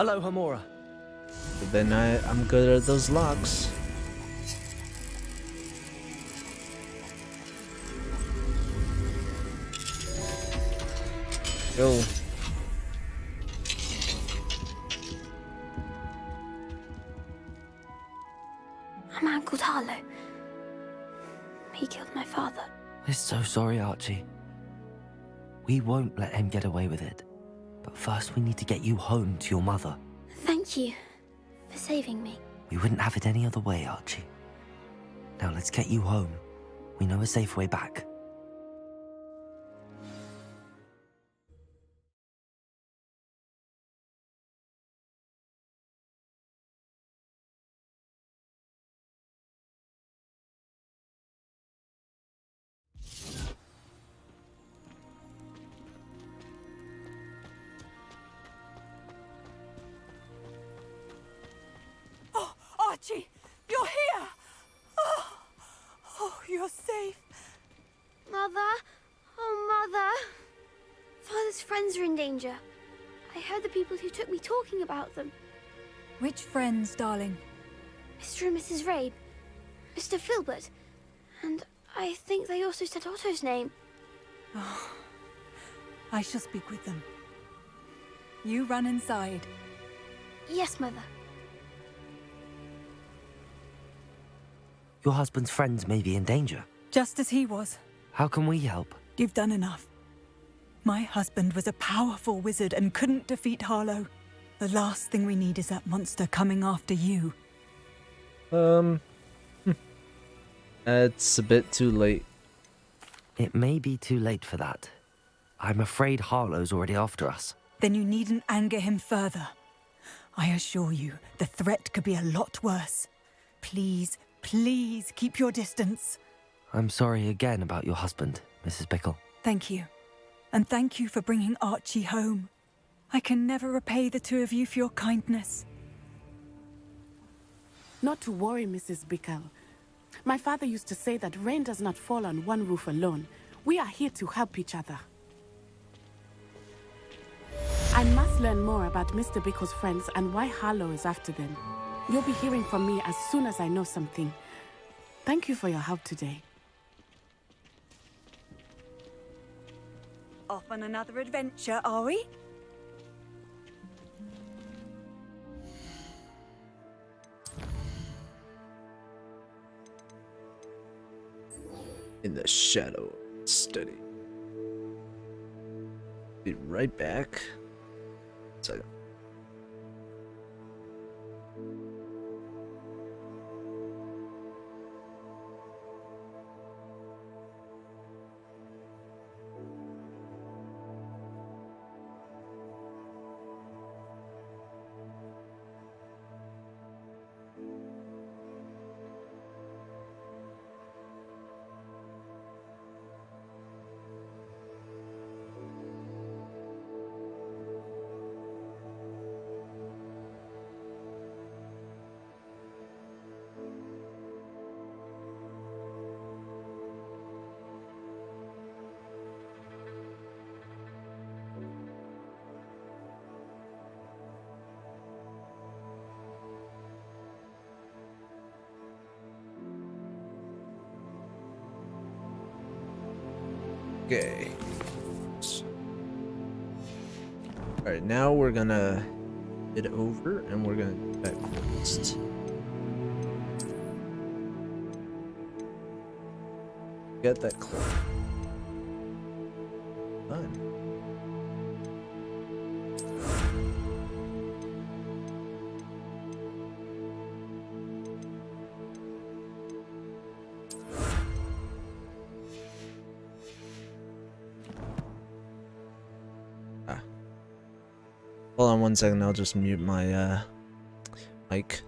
[SPEAKER 2] Aloha, Mora.
[SPEAKER 1] But then I'm good at those locks. Go.
[SPEAKER 5] A man called Harlow. He killed my father.
[SPEAKER 2] We're so sorry, Archie. We won't let him get away with it. But first we need to get you home to your mother.
[SPEAKER 5] Thank you for saving me.
[SPEAKER 2] We wouldn't have it any other way, Archie. Now let's get you home. We know a safe way back.
[SPEAKER 20] Mother! Oh, Mother! Father's friends are in danger. I heard the people who took me talking about them.
[SPEAKER 15] Which friends, darling?
[SPEAKER 20] Mr. and Mrs. Rabe, Mr. Filbert, and I think they also said Otto's name.
[SPEAKER 15] Oh, I shall speak with them. You run inside.
[SPEAKER 20] Yes, Mother.
[SPEAKER 2] Your husband's friends may be in danger.
[SPEAKER 15] Just as he was.
[SPEAKER 2] How can we help?
[SPEAKER 15] You've done enough. My husband was a powerful wizard and couldn't defeat Harlow. The last thing we need is that monster coming after you.
[SPEAKER 1] It's a bit too late.
[SPEAKER 2] It may be too late for that. I'm afraid Harlow's already after us.
[SPEAKER 15] Then you needn't anger him further. I assure you, the threat could be a lot worse. Please, please keep your distance.
[SPEAKER 2] I'm sorry again about your husband, Mrs. Bickle.
[SPEAKER 15] Thank you. And thank you for bringing Archie home. I can never repay the two of you for your kindness.
[SPEAKER 11] Not to worry, Mrs. Bickle. My father used to say that rain does not fall on one roof alone. We are here to help each other. I must learn more about Mr. Bickle's friends and why Harlow is after them. You'll be hearing from me as soon as I know something. Thank you for your help today.
[SPEAKER 15] Off on another adventure, are we?
[SPEAKER 1] In the shadow study. Be right back. Second. Okay. Alright, now we're gonna head over and we're gonna do that quest. Get that cloak. Done. Hold on one second, I'll just mute my mic.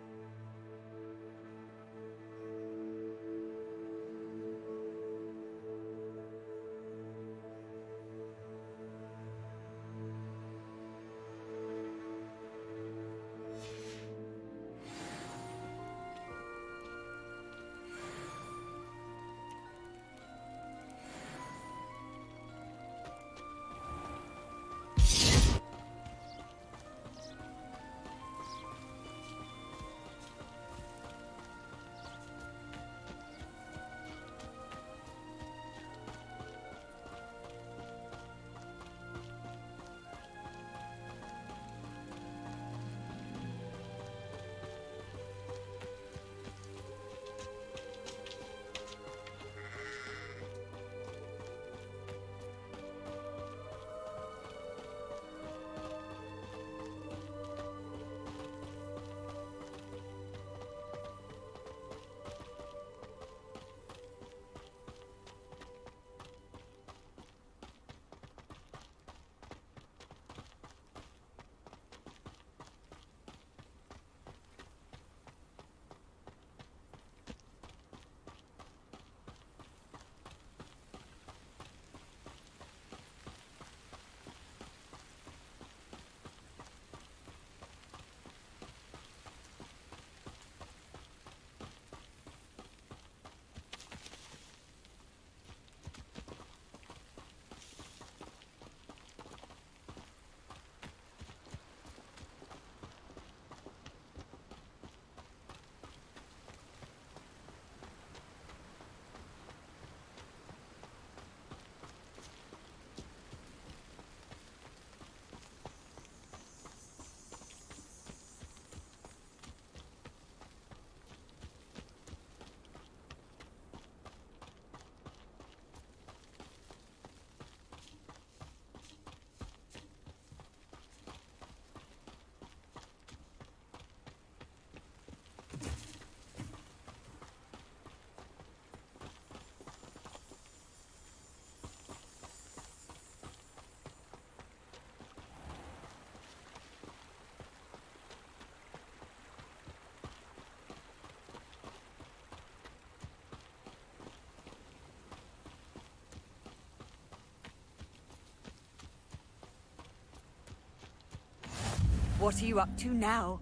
[SPEAKER 15] What are you up to now?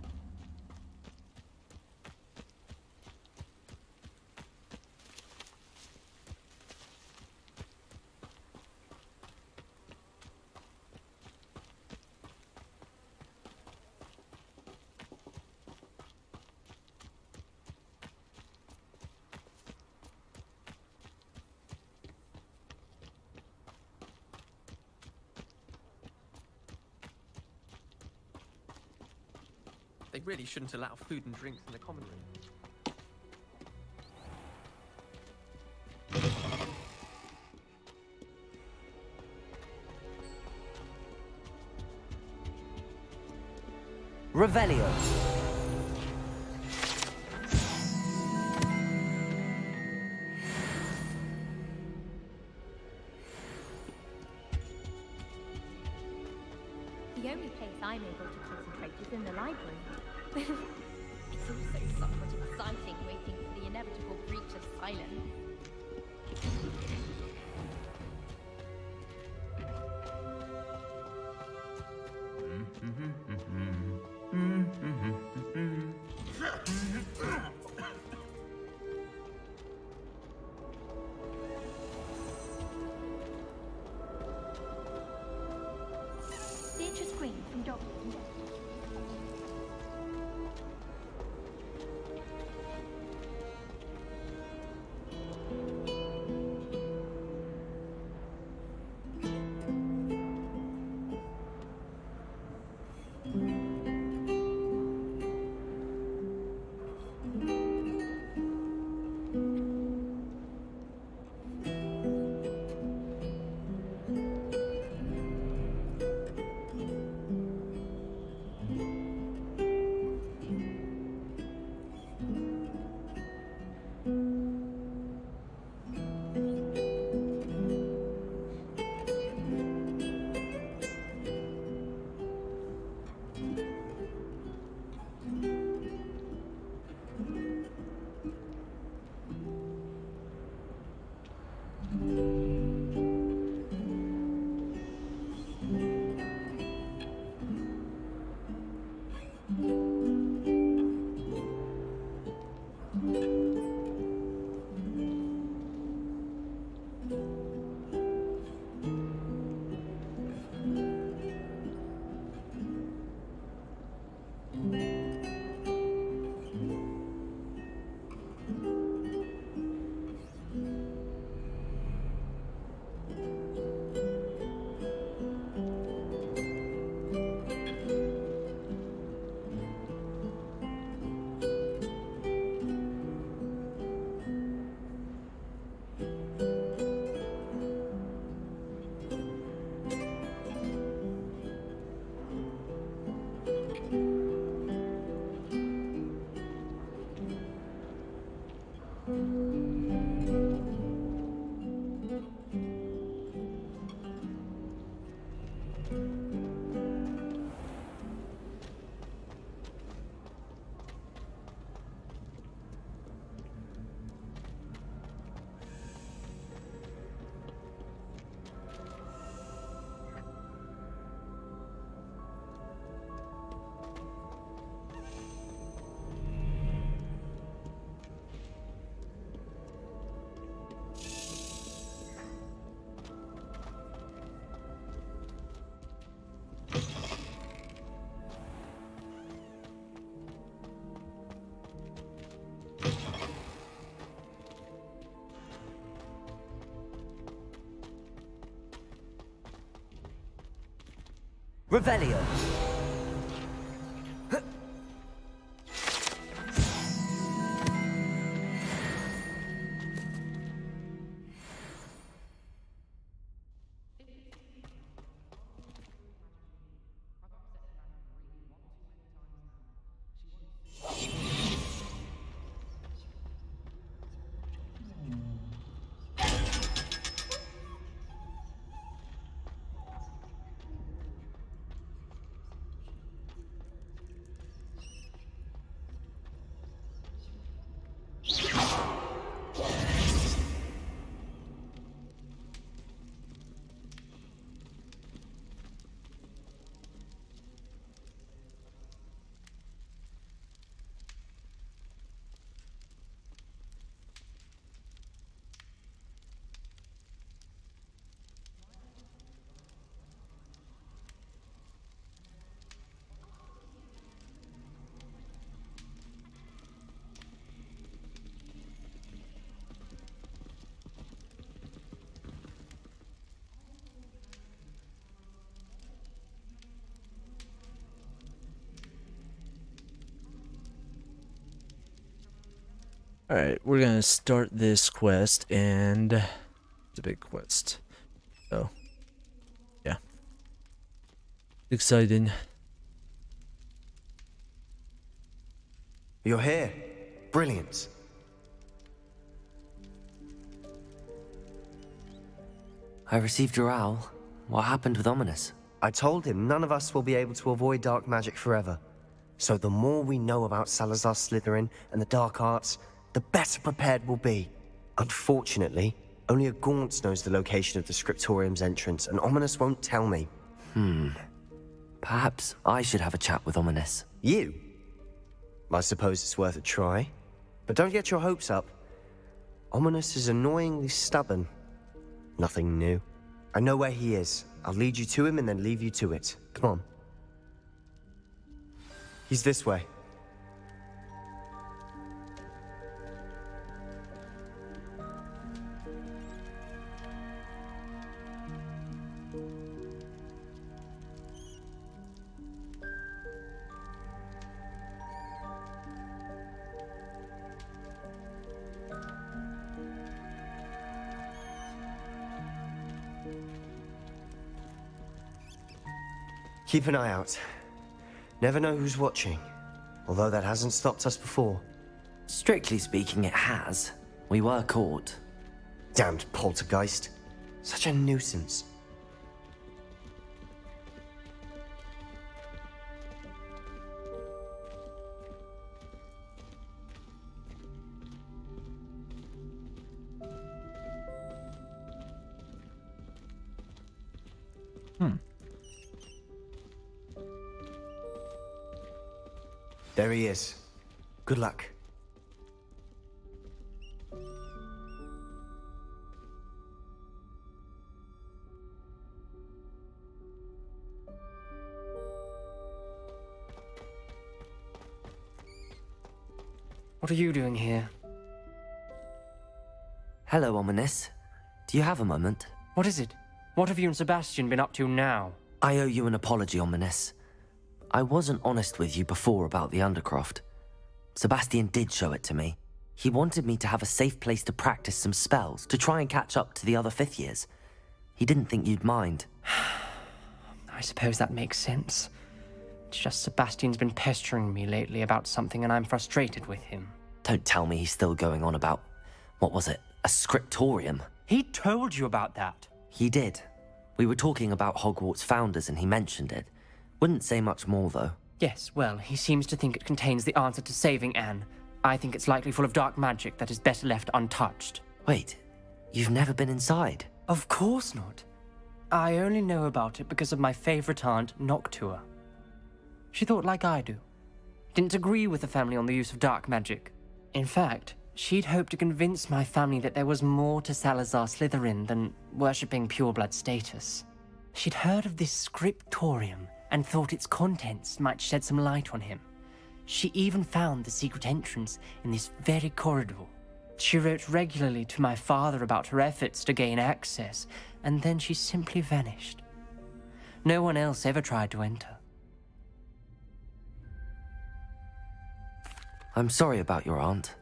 [SPEAKER 3] They really shouldn't allow food and drinks in the common room.
[SPEAKER 2] Revelio.
[SPEAKER 21] The only place I'm able to concentrate is in the library. It's also somewhat exciting waiting for the inevitable breach of silence. Theatre screen from Doctor.
[SPEAKER 2] Revelio.
[SPEAKER 1] Alright, we're gonna start this quest, and it's a big quest. So, yeah. Exciting.
[SPEAKER 4] You're here. Brilliant.
[SPEAKER 2] I received your owl. What happened with Ominous?
[SPEAKER 4] I told him none of us will be able to avoid dark magic forever. So the more we know about Salazar Slytherin and the dark arts, the better prepared we'll be. Unfortunately, only a Gaunt knows the location of the Scriptorium's entrance, and Ominous won't tell me.
[SPEAKER 2] Perhaps I should have a chat with Ominous.
[SPEAKER 4] You? I suppose it's worth a try. But don't get your hopes up. Ominous is annoyingly stubborn. Nothing new. I know where he is. I'll lead you to him and then leave you to it. Come on. He's this way. Keep an eye out. Never know who's watching, although that hasn't stopped us before.
[SPEAKER 2] Strictly speaking, it has. We were caught.
[SPEAKER 4] Damned poltergeist. Such a nuisance. There he is. Good luck.
[SPEAKER 8] What are you doing here?
[SPEAKER 2] Hello, Ominous. Do you have a moment?
[SPEAKER 8] What is it? What have you and Sebastian been up to now?
[SPEAKER 2] I owe you an apology, Ominous. I wasn't honest with you before about the Undercroft. Sebastian did show it to me. He wanted me to have a safe place to practice some spells, to try and catch up to the other fifth years. He didn't think you'd mind.
[SPEAKER 8] I suppose that makes sense. It's just Sebastian's been pestering me lately about something and I'm frustrated with him.
[SPEAKER 2] Don't tell me he's still going on about, what was it, a scriptorium?
[SPEAKER 8] He told you about that.
[SPEAKER 2] He did. We were talking about Hogwarts founders and he mentioned it. Wouldn't say much more, though.
[SPEAKER 8] Yes, well, he seems to think it contains the answer to saving Anne. I think it's likely full of dark magic that is better left untouched.
[SPEAKER 2] Wait, you've never been inside?
[SPEAKER 8] Of course not. I only know about it because of my favorite aunt, Noctua. She thought like I do. Didn't agree with the family on the use of dark magic. In fact, she'd hoped to convince my family that there was more to Salazar Slytherin than worshipping pureblood status. She'd heard of this scriptorium and thought its contents might shed some light on him. She even found the secret entrance in this very corridor. She wrote regularly to my father about her efforts to gain access, and then she simply vanished. No one else ever tried to enter.
[SPEAKER 2] I'm sorry about your aunt.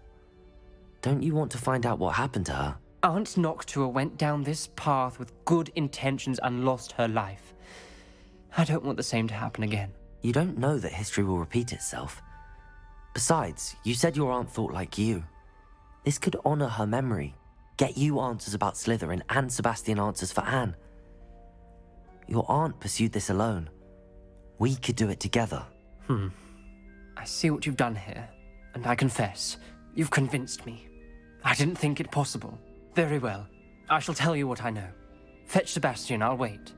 [SPEAKER 2] Don't you want to find out what happened to her?
[SPEAKER 8] Aunt Noctua went down this path with good intentions and lost her life. I don't want the same to happen again.
[SPEAKER 2] You don't know that history will repeat itself. Besides, you said your aunt thought like you. This could honor her memory, get you answers about Slytherin and Sebastian answers for Anne. Your aunt pursued this alone. We could do it together.
[SPEAKER 8] I see what you've done here, and I confess, you've convinced me. I didn't think it possible. Very well. I shall tell you what I know. Fetch Sebastian, I'll wait.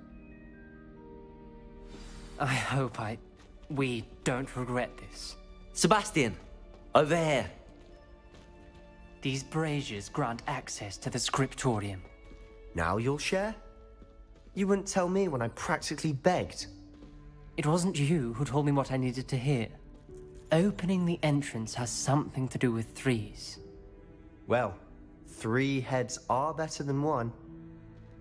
[SPEAKER 8] I hope we don't regret this.
[SPEAKER 2] Sebastian! Over here!
[SPEAKER 8] These braziers grant access to the scriptorium.
[SPEAKER 4] Now you'll share? You wouldn't tell me when I practically begged.
[SPEAKER 8] It wasn't you who told me what I needed to hear. Opening the entrance has something to do with threes.
[SPEAKER 4] Well, 3 heads are better than 1.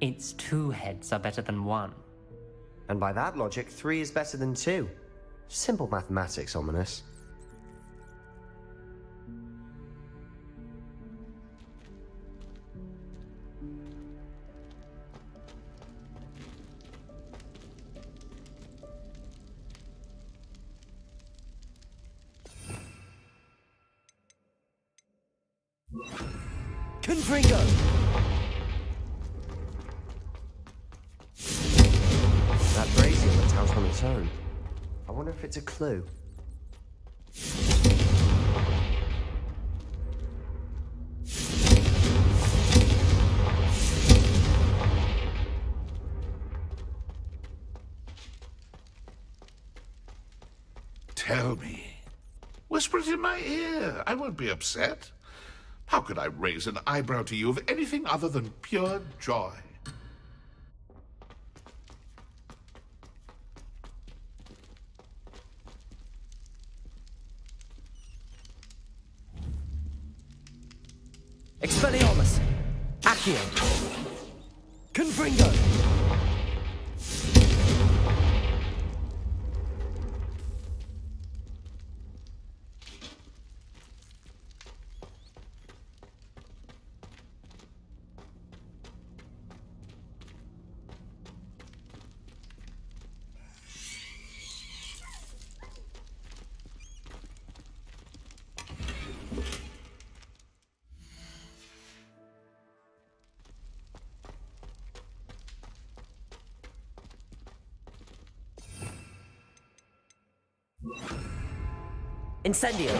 [SPEAKER 8] Its 2 heads are better than 1.
[SPEAKER 4] And by that logic, 3 is better than 2. Simple mathematics, Ominous.
[SPEAKER 8] Confringo!
[SPEAKER 4] That brazier went out on its own. I wonder if it's a clue.
[SPEAKER 6] Tell me. Whisper it in my ear. I won't be upset. How could I raise an eyebrow to you of anything other than pure joy?
[SPEAKER 8] Expelliarmus! Accio! Confringo! Incendio!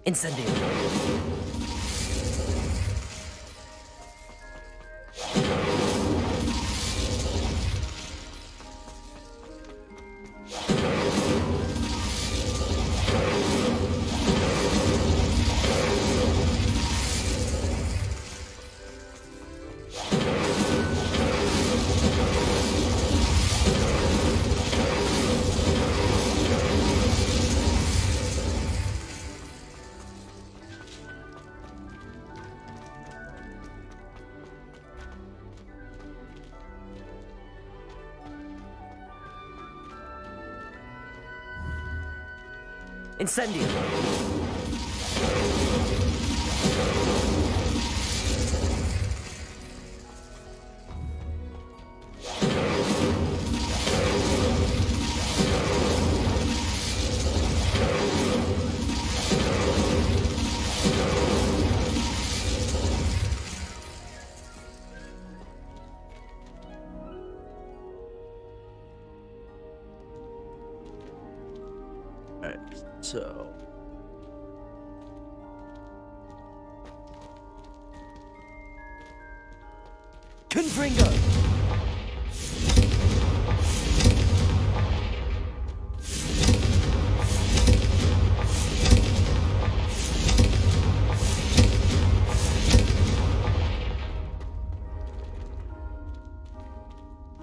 [SPEAKER 8] Incendio! Incendio!
[SPEAKER 1] Alright, so...
[SPEAKER 8] Confringo!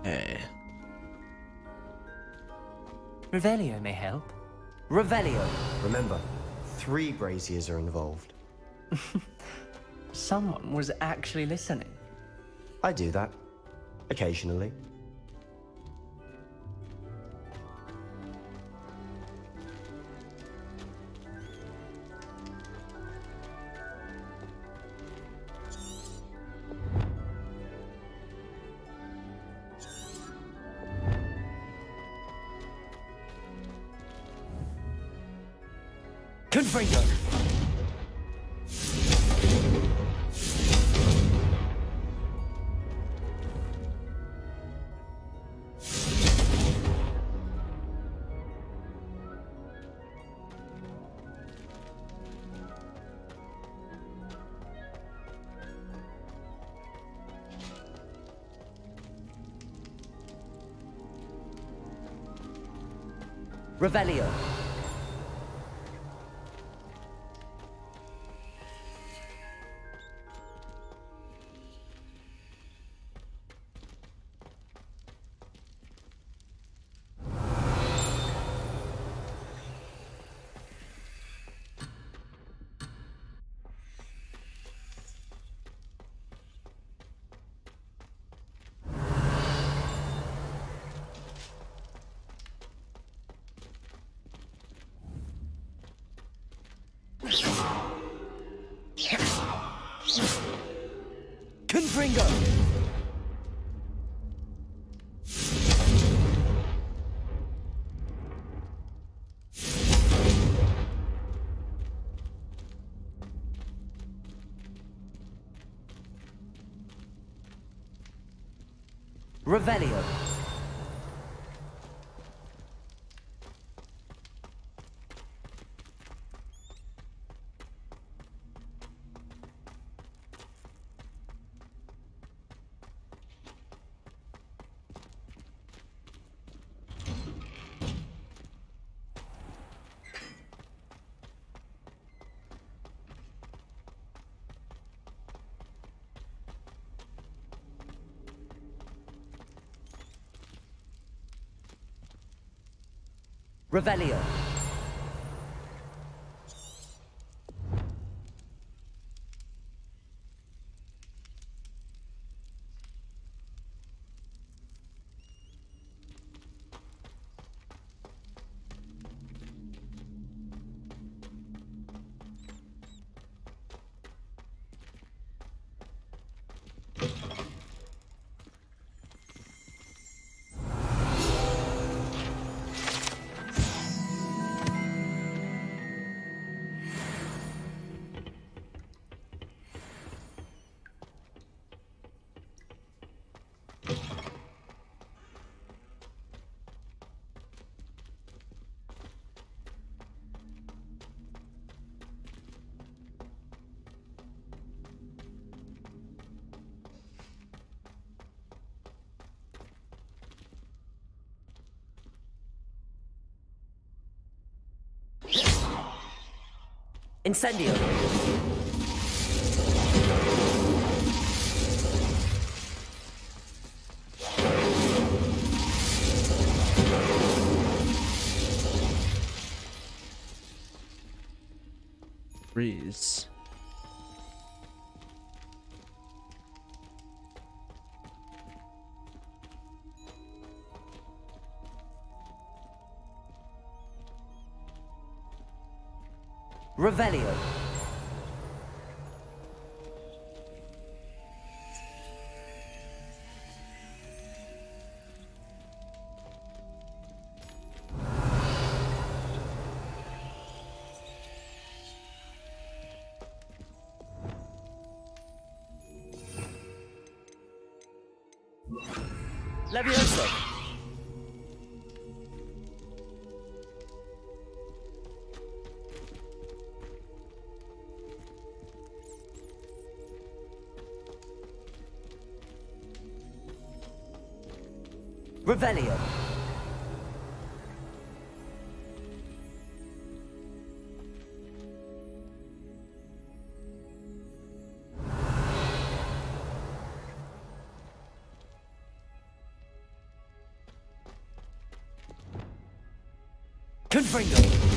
[SPEAKER 1] Hey.
[SPEAKER 8] Revelio may help. Revelio!
[SPEAKER 4] Remember, 3 braziers are involved.
[SPEAKER 8] Someone was actually listening.
[SPEAKER 4] I do that. Occasionally.
[SPEAKER 8] Confringo!
[SPEAKER 2] Revelio. Confringo! Revelio. Revelio. Incendio.
[SPEAKER 1] Freeze.
[SPEAKER 2] Revelio. Levioso. Revelio. Confringo.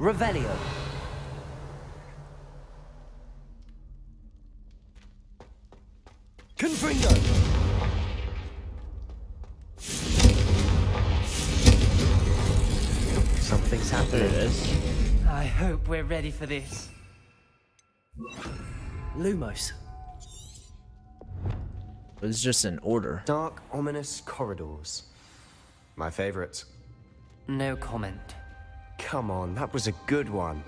[SPEAKER 2] Revelio. Confringo. Something's happening.
[SPEAKER 8] I hope we're ready for this.
[SPEAKER 2] Lumos.
[SPEAKER 1] It was just an order.
[SPEAKER 4] Dark, ominous corridors. My favorite.
[SPEAKER 8] No comment.
[SPEAKER 4] Come on, that was a good one.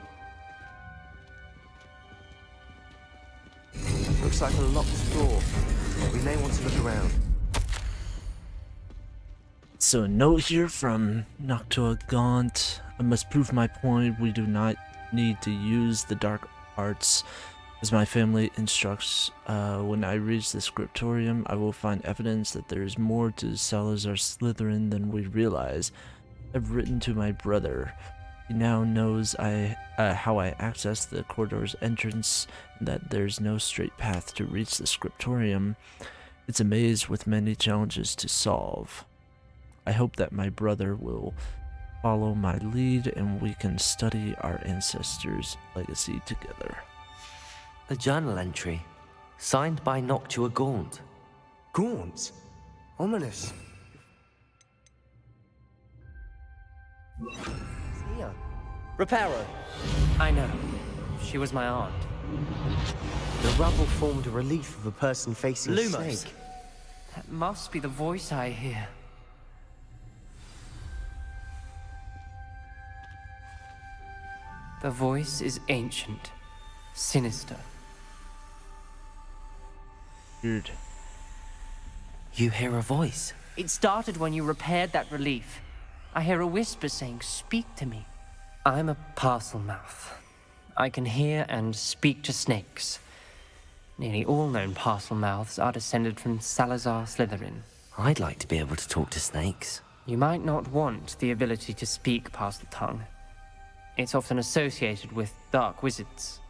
[SPEAKER 4] Looks like a locked door. We may want to look around.
[SPEAKER 1] So a note here from Noctua Gaunt. I must prove my point. We do not need to use the dark arts as my family instructs. When I reach the scriptorium, I will find evidence that there is more to Salazar Slytherin than we realize. I've written to my brother. He now knows how I access the corridor's entrance, and that there's no straight path to reach the scriptorium. It's a maze with many challenges to solve. I hope that my brother will follow my lead and we can study our ancestors' legacy together.
[SPEAKER 2] A journal entry, signed by Noctua Gaunt.
[SPEAKER 4] Gaunt? Ominous. Here.
[SPEAKER 8] Reparo. I know. She was my aunt.
[SPEAKER 4] The rubble formed a relief of a person facing a
[SPEAKER 8] Lumos.
[SPEAKER 4] snake.
[SPEAKER 8] That must be the voice I hear. The voice is ancient, sinister.
[SPEAKER 1] Weird.
[SPEAKER 2] You hear a voice?
[SPEAKER 8] It started when you repaired that relief. I hear a whisper saying, "Speak to me." I'm a parcel mouth. I can hear and speak to snakes. Nearly all known parcel mouths are descended from Salazar Slytherin.
[SPEAKER 2] I'd like to be able to talk to snakes.
[SPEAKER 8] You might not want the ability to speak parcel tongue. It's often associated with dark wizards.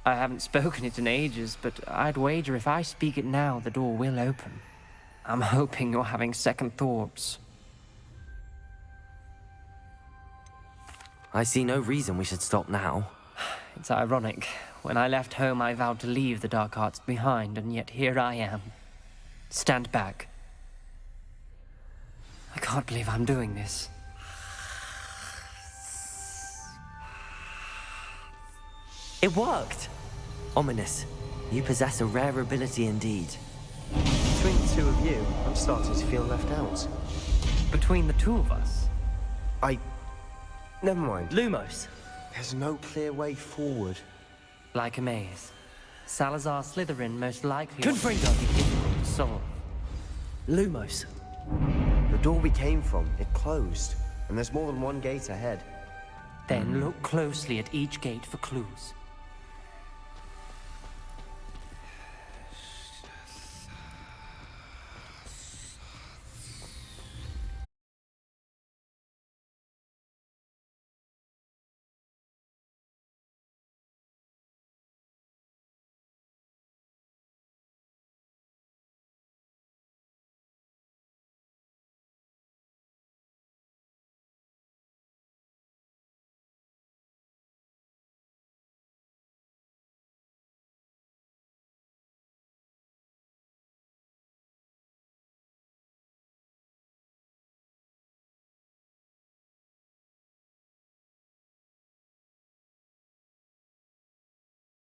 [SPEAKER 8] I haven't spoken it in ages, but I'd wager if I speak it now, the door will open. I'm hoping you're having second thoughts.
[SPEAKER 2] I see no reason we should stop now.
[SPEAKER 8] It's ironic. When I left home, I vowed to leave the dark arts behind, and yet here I am. Stand back. I can't believe I'm doing this.
[SPEAKER 2] It worked! Ominous. You possess a rare ability indeed.
[SPEAKER 4] Between the two of you, I'm starting to feel left out.
[SPEAKER 8] Between the two of us?
[SPEAKER 4] Never mind.
[SPEAKER 8] Lumos.
[SPEAKER 4] There's no clear way forward.
[SPEAKER 8] Like a maze. Salazar Slytherin most likely will be difficult to solve.
[SPEAKER 4] Lumos. The door we came from, it closed. And there's more than one gate ahead.
[SPEAKER 8] Then look closely at each gate for clues.